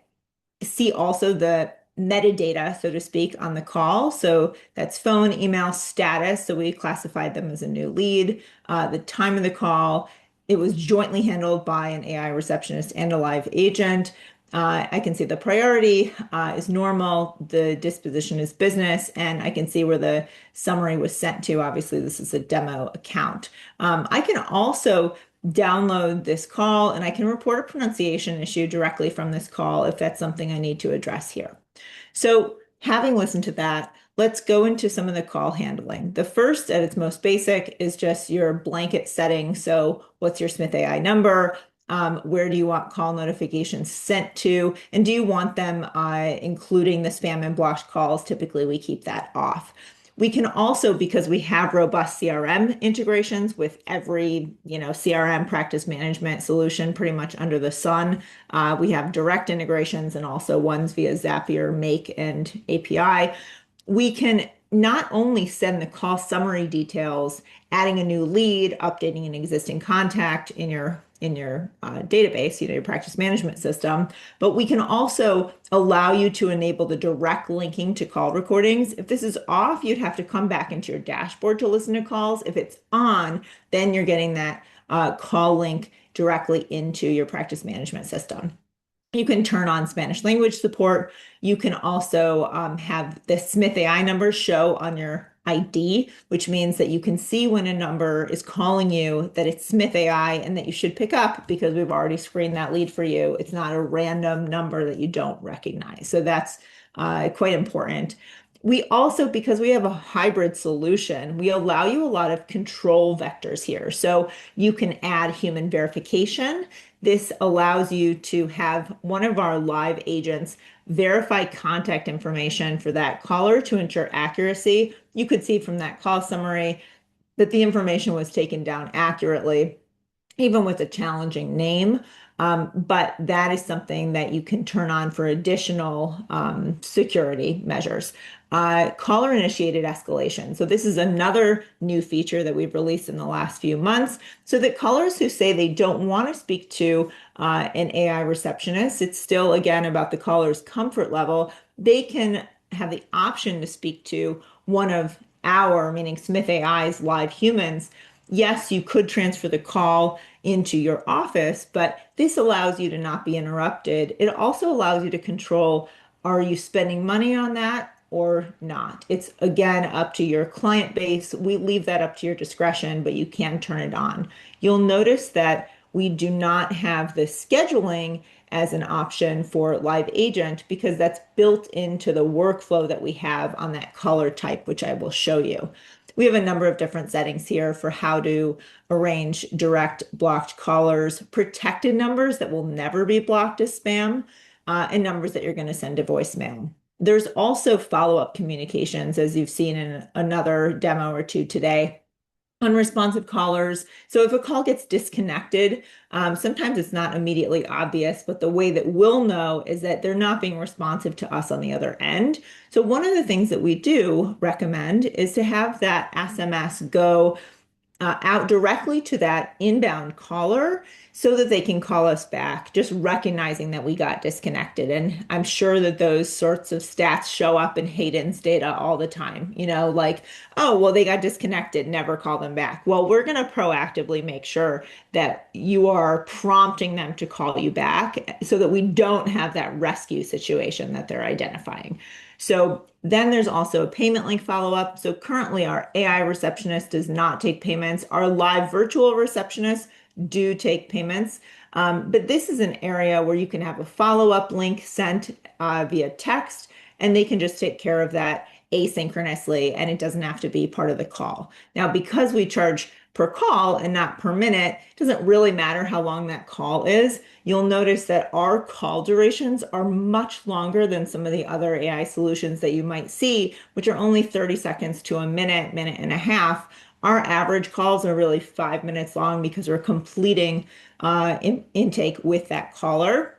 see also the metadata, so to speak, on the call. So that's phone, email, status. So we classified them as a new lead, the time of the call. It was jointly handled by an AI receptionist and a live agent. I can see the priority is normal, the disposition is business, and I can see where the summary was sent to. Obviously, this is a demo account. I can also download this call and I can report a pronunciation issue directly from this call if that's something I need to address here. So having listened to that, let's go into some of the call handling. The first, at its most basic, is just your blanket setting. So what's your Smith AI number? Where do you want call notifications sent to? And do you want them including the spam and blocked calls? Typically, we keep that off. We can also, because we have robust CRM integrations with every, CRM practice management solution pretty much under the sun. We have direct integrations and also ones via Zapier, Make, and API. We can not only send the call summary details, adding a new lead, updating an existing contact in your database, your practice management system, but we can also allow you to enable the direct linking to call recordings. If this is off, you'd have to come back into your dashboard to listen to calls. If it's on, then you're getting that call link directly into your practice management system. You can turn on Spanish language support. You can also have the Smith AI number show on your ID, which means that you can see when a number is calling you that it's Smith AI and that you should pick up because we've already screened that lead for you. It's not a random number that you don't recognize. So that's quite important. We also, because we have a hybrid solution, we allow you a lot of control vectors here. So you can add human verification. This allows you to have one of our live agents verify contact information for that caller to ensure accuracy. You could see from that call summary that the information was taken down accurately, even with a challenging name. But that is something that you can turn on for additional security measures. Caller initiated escalation. So this is another new feature that we've released in the last few months so that callers who say they don't want to speak to an AI receptionist, it's still, again, about the caller's comfort level, they can have the option to speak to one of our, meaning Smith AI's live humans. Yes, you could transfer the call into your office, but this allows you to not be interrupted. It also allows you to control, are you spending money on that or not? It's, again, up to your client base. We leave that up to your discretion, but you can turn it on. You'll notice that we do not have the scheduling as an option for live agent because that's built into the workflow that we have on that caller type, which I will show you. We have a number of different settings here for how to arrange direct blocked callers, protected numbers that will never be blocked as spam, and numbers that you're going to send to voicemail. There's also follow-up communications, as you've seen in another demo or two today. Unresponsive callers. So if a call gets disconnected, sometimes it's not immediately obvious, but the way that we'll know is that they're not being responsive to us on the other end. So one of the things that we do recommend is to have that SMS go out directly to that inbound caller so that they can call us back, just recognizing that we got disconnected. And I'm sure that those sorts of stats show up in Hayden's data all the time, like, oh, well, they got disconnected, never call them back. Well, we're going to proactively make sure that you are prompting them to call you back so that we don't have that rescue situation that they're identifying. So then there's also a payment link follow-up. So currently our AI receptionist does not take payments. Our live virtual receptionists do take payments. But this is an area where you can have a follow-up link sent via text, and they can just take care of that asynchronously, and it doesn't have to be part of the call. Now, because we charge per call and not per minute, it doesn't really matter how long that call is. You'll notice that our call durations are much longer than some of the other AI solutions that you might see, which are only 30 seconds to a minute, minute and a half. Our average calls are really 5 minutes long because we're completing intake with that caller.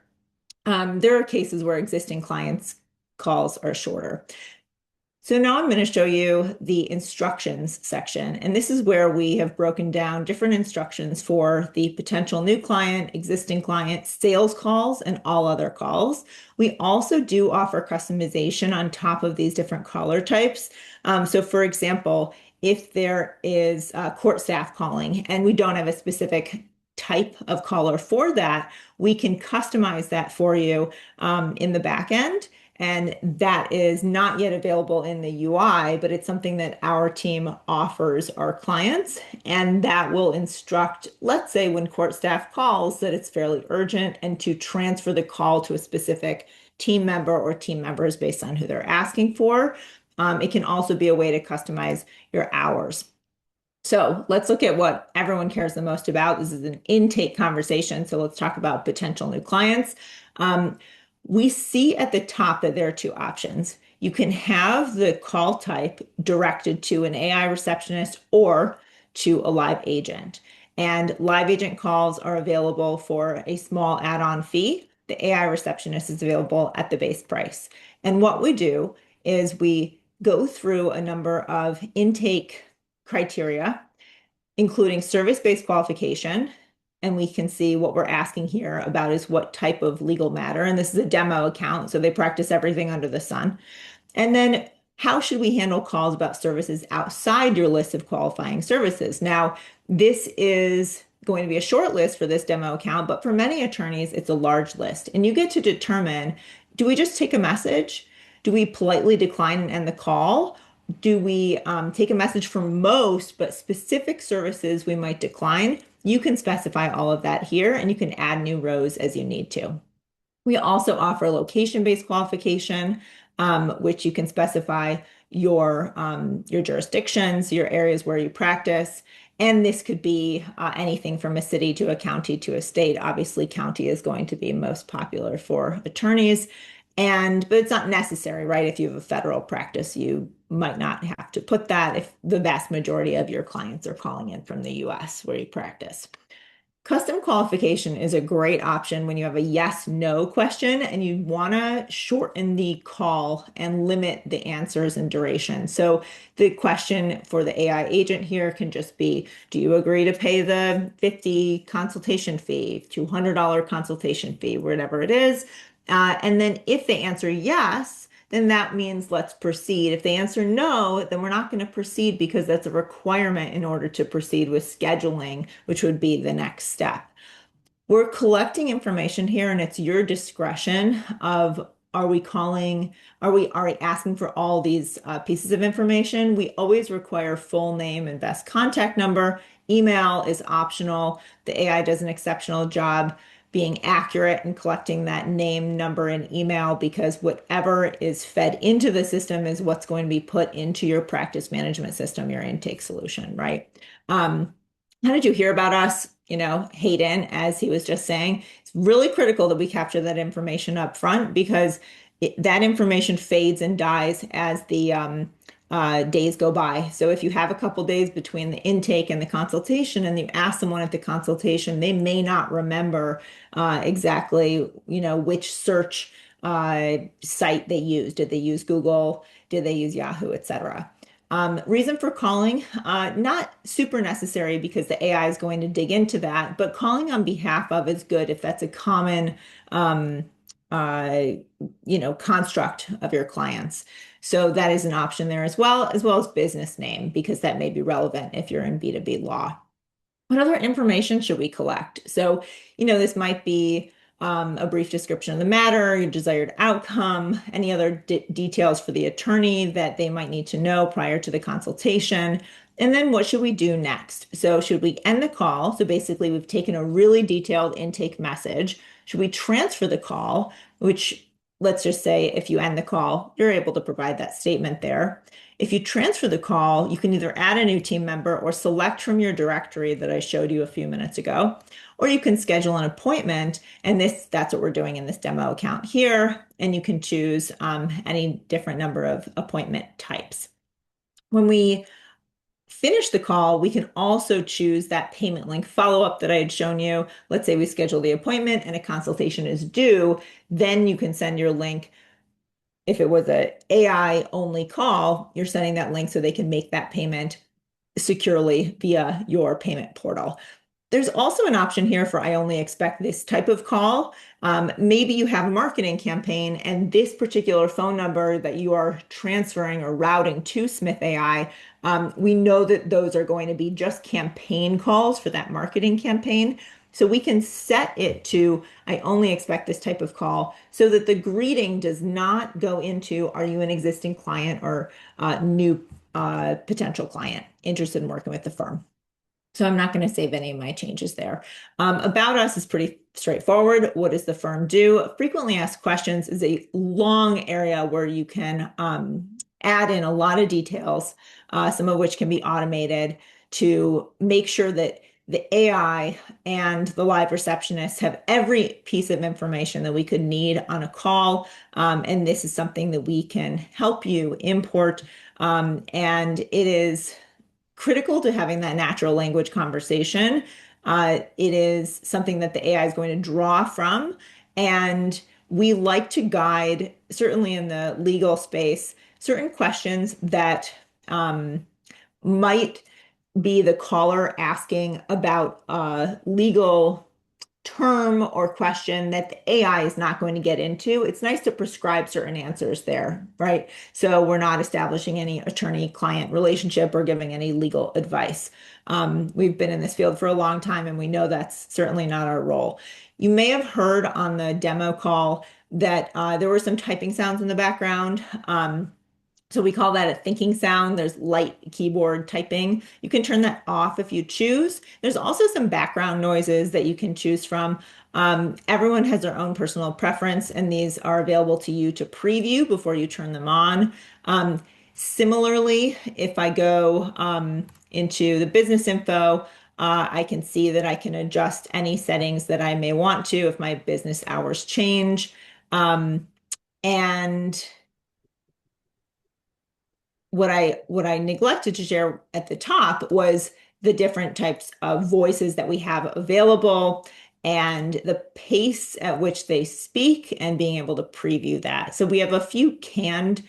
There are cases where existing clients' calls are shorter. So now I'm going to show you the instructions section, and this is where we have broken down different instructions for the potential new client, existing client, sales calls, and all other calls. We also do offer customization on top of these different caller types. So for example, if there is court staff calling and we don't have a specific type of caller for that, we can customize that for you in the back end. And that is not yet available in the UI, but it's something that our team offers our clients. And that will instruct, let's say when court staff calls, that it's fairly urgent and to transfer the call to a specific team member or team members based on who they're asking for. It can also be a way to customize your hours. So let's look at what everyone cares the most about. This is an intake conversation. So let's talk about potential new clients. We see at the top that there are two options. You can have the call type directed to an AI receptionist or to a live agent. And live agent calls are available for a small add-on fee. The AI receptionist is available at the base price. And what we do is we go through a number of intake criteria, including service-based qualification. And we can see what we're asking here about is what type of legal matter. And this is a demo account, so they practice everything under the sun. And then how should we handle calls about services outside your list of qualifying services? Now, this is going to be a short list for this demo account, but for many attorneys, it's a large list. And you get to determine, do we just take a message? Do we politely decline and end the call? Do we take a message from most, but specific services we might decline? You can specify all of that here, and you can add new rows as you need to. We also offer location-based qualification, which you can specify your jurisdictions, your areas where you practice. And this could be anything from a city to a county to a state. Obviously, county is going to be most popular for attorneys. But it's not necessary, right? If you have a federal practice, you might not have to put that if the vast majority of your clients are calling in from the US where you practice. Custom qualification is a great option when you have a yes/no question and you want to shorten the call and limit the answers and duration. So the question for the AI agent here can just be, do you agree to pay the $50 consultation fee, $200 consultation fee, whatever it is? And then if they answer yes, then that means let's proceed. If they answer no, then we're not going to proceed because that's a requirement in order to proceed with scheduling, which would be the next step. We're collecting information here, and it's your discretion of are we asking for all these pieces of information? We always require full name and best contact number. Email is optional. The AI does an exceptional job being accurate and collecting that name, number, and email because whatever is fed into the system is what's going to be put into your practice management system, your intake solution, right? How did you hear about us? Hayden, as he was just saying, it's really critical that we capture that information up front because that information fades and dies as the days go by. So if you have a couple days between the intake and the consultation and you ask someone at the consultation, they may not remember exactly, which search site they used. Did they use Google? Did they use Yahoo, etc.? Reason for calling, not super necessary because the AI is going to dig into that, but calling on behalf of is good if that's a common construct of your clients. So that is an option there as well as business name, because that may be relevant if you're in B2B law. What other information should we collect? So, this might be a brief description of the matter, your desired outcome, any other details for the attorney that they might need to know prior to the consultation. And then what should we do next? So should we end the call? So basically we've taken a really detailed intake message. Should we transfer the call, which let's just say if you end the call, you're able to provide that statement there. If you transfer the call, you can either add a new team member or select from your directory that I showed you a few minutes ago, or you can schedule an appointment. And that's what we're doing in this demo account here. And you can choose any different number of appointment types. When we finish the call, we can also choose that payment link follow-up that I had shown you. Let's say we schedule the appointment and a consultation is due, then you can send your link. If it was an AI only call, you're sending that link so they can make that payment securely via your payment portal. There's also an option here for I only expect this type of call. Maybe you have a marketing campaign and this particular phone number that you are transferring or routing to Smith.ai, we know that those are going to be just campaign calls for that marketing campaign. So we can set it to, I only expect this type of call so that the greeting does not go into, are you an existing client or new potential client interested in working with the firm? So I'm not going to save any of my changes there. About us is pretty straightforward. What does the firm do? Frequently asked questions is a long area where you can add in a lot of details, some of which can be automated to make sure that the AI and the live receptionists have every piece of information that we could need on a call. And this is something that we can help you import. And it is critical to having that natural language conversation. It is something that the AI is going to draw from. And we like to guide, certainly in the legal space, certain questions that might be the caller asking about a legal term or question that the AI is not going to get into. It's nice to prescribe certain answers there, right? So we're not establishing any attorney-client relationship or giving any legal advice. We've been in this field for a long time, and we know that's certainly not our role. You may have heard on the demo call that there were some typing sounds in the background. So we call that a thinking sound. There's light keyboard typing. You can turn that off if you choose. There's also some background noises that you can choose from. Everyone has their own personal preference, and these are available to you to preview before you turn them on. Similarly, if I go into the business info, I can see that I can adjust any settings that I may want to if my business hours change. And what I neglected to share at the top was the different types of voices that we have available and the pace at which they speak and being able to preview that. So we have a few canned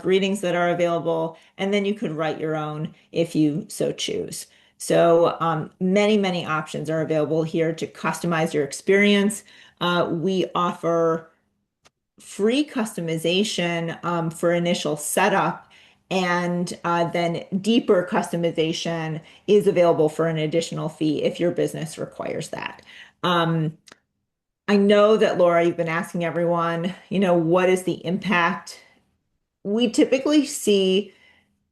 greetings that are available, and then you could write your own if you so choose. So many options are available here to customize your experience. We offer free customization for initial setup, and then deeper customization is available for an additional fee if your business requires that. I know that, Laura, you've been asking everyone, what is the impact? We typically see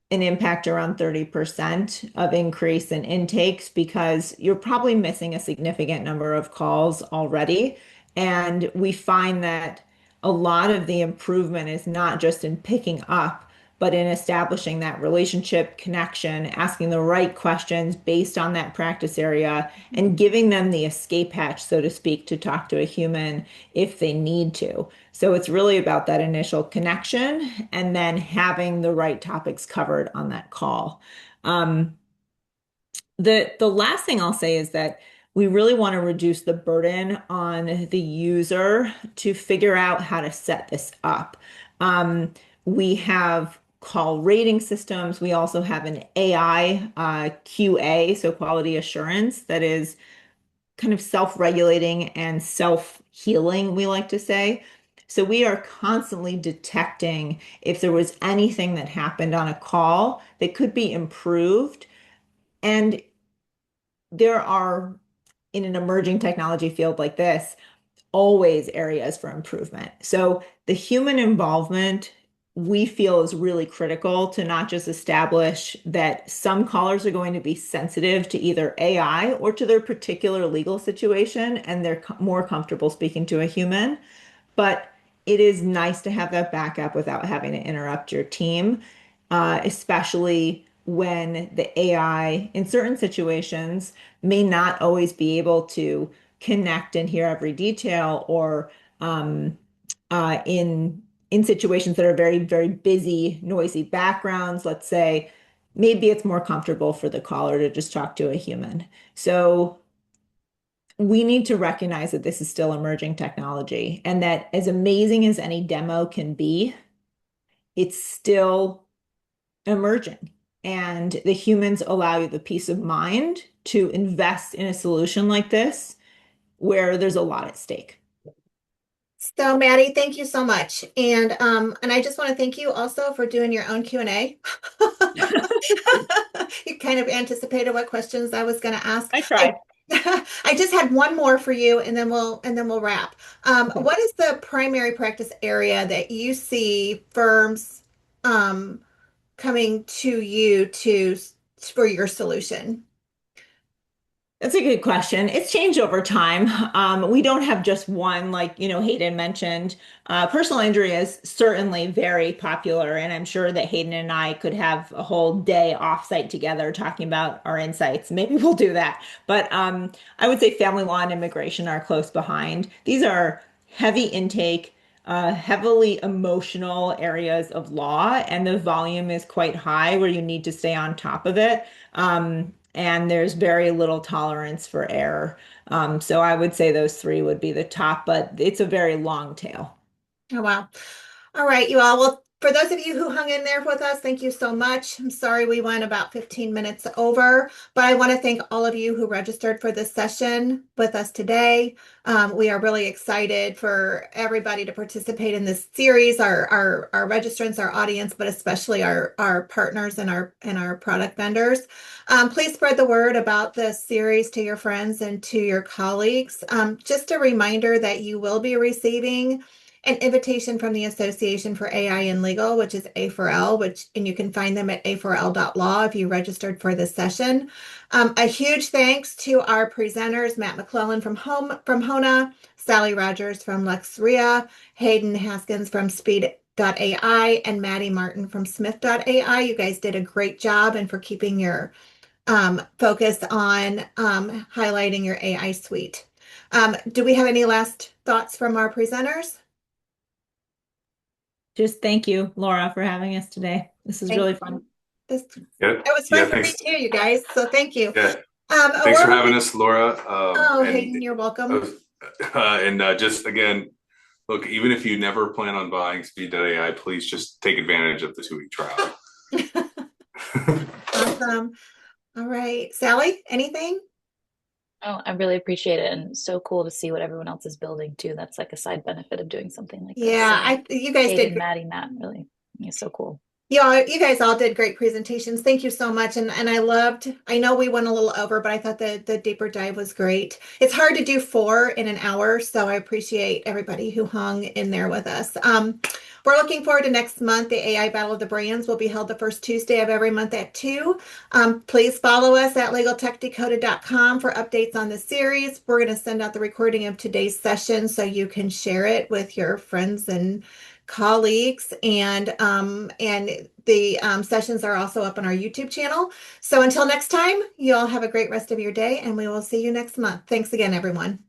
an impact around 30% of increase in intakes because you're probably missing a significant number of calls already. And we find that a lot of the improvement is not just in picking up, but in establishing that relationship connection, asking the right questions based on that practice area, and giving them the escape hatch, so to speak, to talk to a human if they need to. So it's really about that initial connection and then having the right topics covered on that call. The last thing I'll say is that we really want to reduce the burden on the user to figure out how to set this up. We have call rating systems. We also have an AI QA, so quality assurance, that is kind of self-regulating and self-healing, we like to say. So we are constantly detecting if there was anything that happened on a call that could be improved. And there are, in an emerging technology field like this, always areas for improvement. So the human involvement we feel is really critical to not just establish that some callers are going to be sensitive to either AI or to their particular legal situation, and they're more comfortable speaking to a human. But it is nice to have that backup without having to interrupt your team, especially when the AI in certain situations may not always be able to connect and hear every detail, or um, in situations that are very, very busy, noisy backgrounds, let's say, maybe it's more comfortable for the caller to just talk to a human. So we need to recognize that this is still emerging technology, and that as amazing as any demo can be, it's still emerging. And the humans allow you the peace of mind to invest in a solution like this where there's a lot at stake. So Maddie, thank you so much. And I just want to thank you also for doing your own Q&A. You kind of anticipated what questions I was going to ask. I tried. I just had one more for you, and then we'll wrap. Okay. What is the primary practice area that you see firms coming to you for your solution? That's a good question. It's changed over time. We don't have just one, like, Hayden mentioned. Personal injury is certainly very popular, and I'm sure that Hayden and I could have a whole day offsite together talking about our insights. Maybe we'll do that. But I would say family law and immigration are close behind. These are heavy intake, heavily emotional areas of law, and the volume is quite high where you need to stay on top of it. And there's very little tolerance for error. So I would say those three would be the top, but it's a very long tail. Oh, wow. All right, you all. Well, for those of you who hung in there with us, thank you so much. I'm sorry we went about 15 minutes over, but I want to thank all of you who registered for this session with us today. We are really excited for everybody to participate in this series, our registrants, our audience, but especially our partners and our product vendors. Please spread the word about this series to your friends and to your colleagues. Just a reminder that you will be receiving an invitation from the Association for AI in Legal, which is A4L, and you can find them at a4l.law if you registered for this session. A huge thanks to our presenters, Matt McClellan from Hona, Sally Rogers from Lexia, Hayden Haskins from Speed.ai, and Maddie Martin from Smith.ai. You guys did a great job, and for keeping your focus on highlighting your AI suite. Do we have any last thoughts from our presenters? Just thank you, Laura, for having us today. This is really fun. It was fun for me too, you guys. So thank you. Yeah. Thanks for having us, Laura. Hayden, you're welcome. Just again, look, even if you never plan on buying Speed.ai, please just take advantage of the 2-week trial. Awesome. All right. Sally, anything? Oh, I really appreciate it. And so cool to see what everyone else is building too. That's like a side benefit of doing something like this. Yeah, you guys Hayden, did. Maddie, Matt, really, it's so cool. Yeah, you guys all did great presentations. Thank you so much. And I know we went a little over, but I thought the deeper dive was great. It's hard to do 4 in an hour, so I appreciate everybody who hung in there with us. We're looking forward to next month. The AI Battle of the Brands will be held the first Tuesday of every month at 2. Please follow us at legaltechdecoded.com for updates on the series. We're going to send out the recording of today's session so you can share it with your friends and colleagues, and the sessions are also up on our YouTube channel. So until next time, you all have a great rest of your day, and we will see you next month. Thanks again, everyone.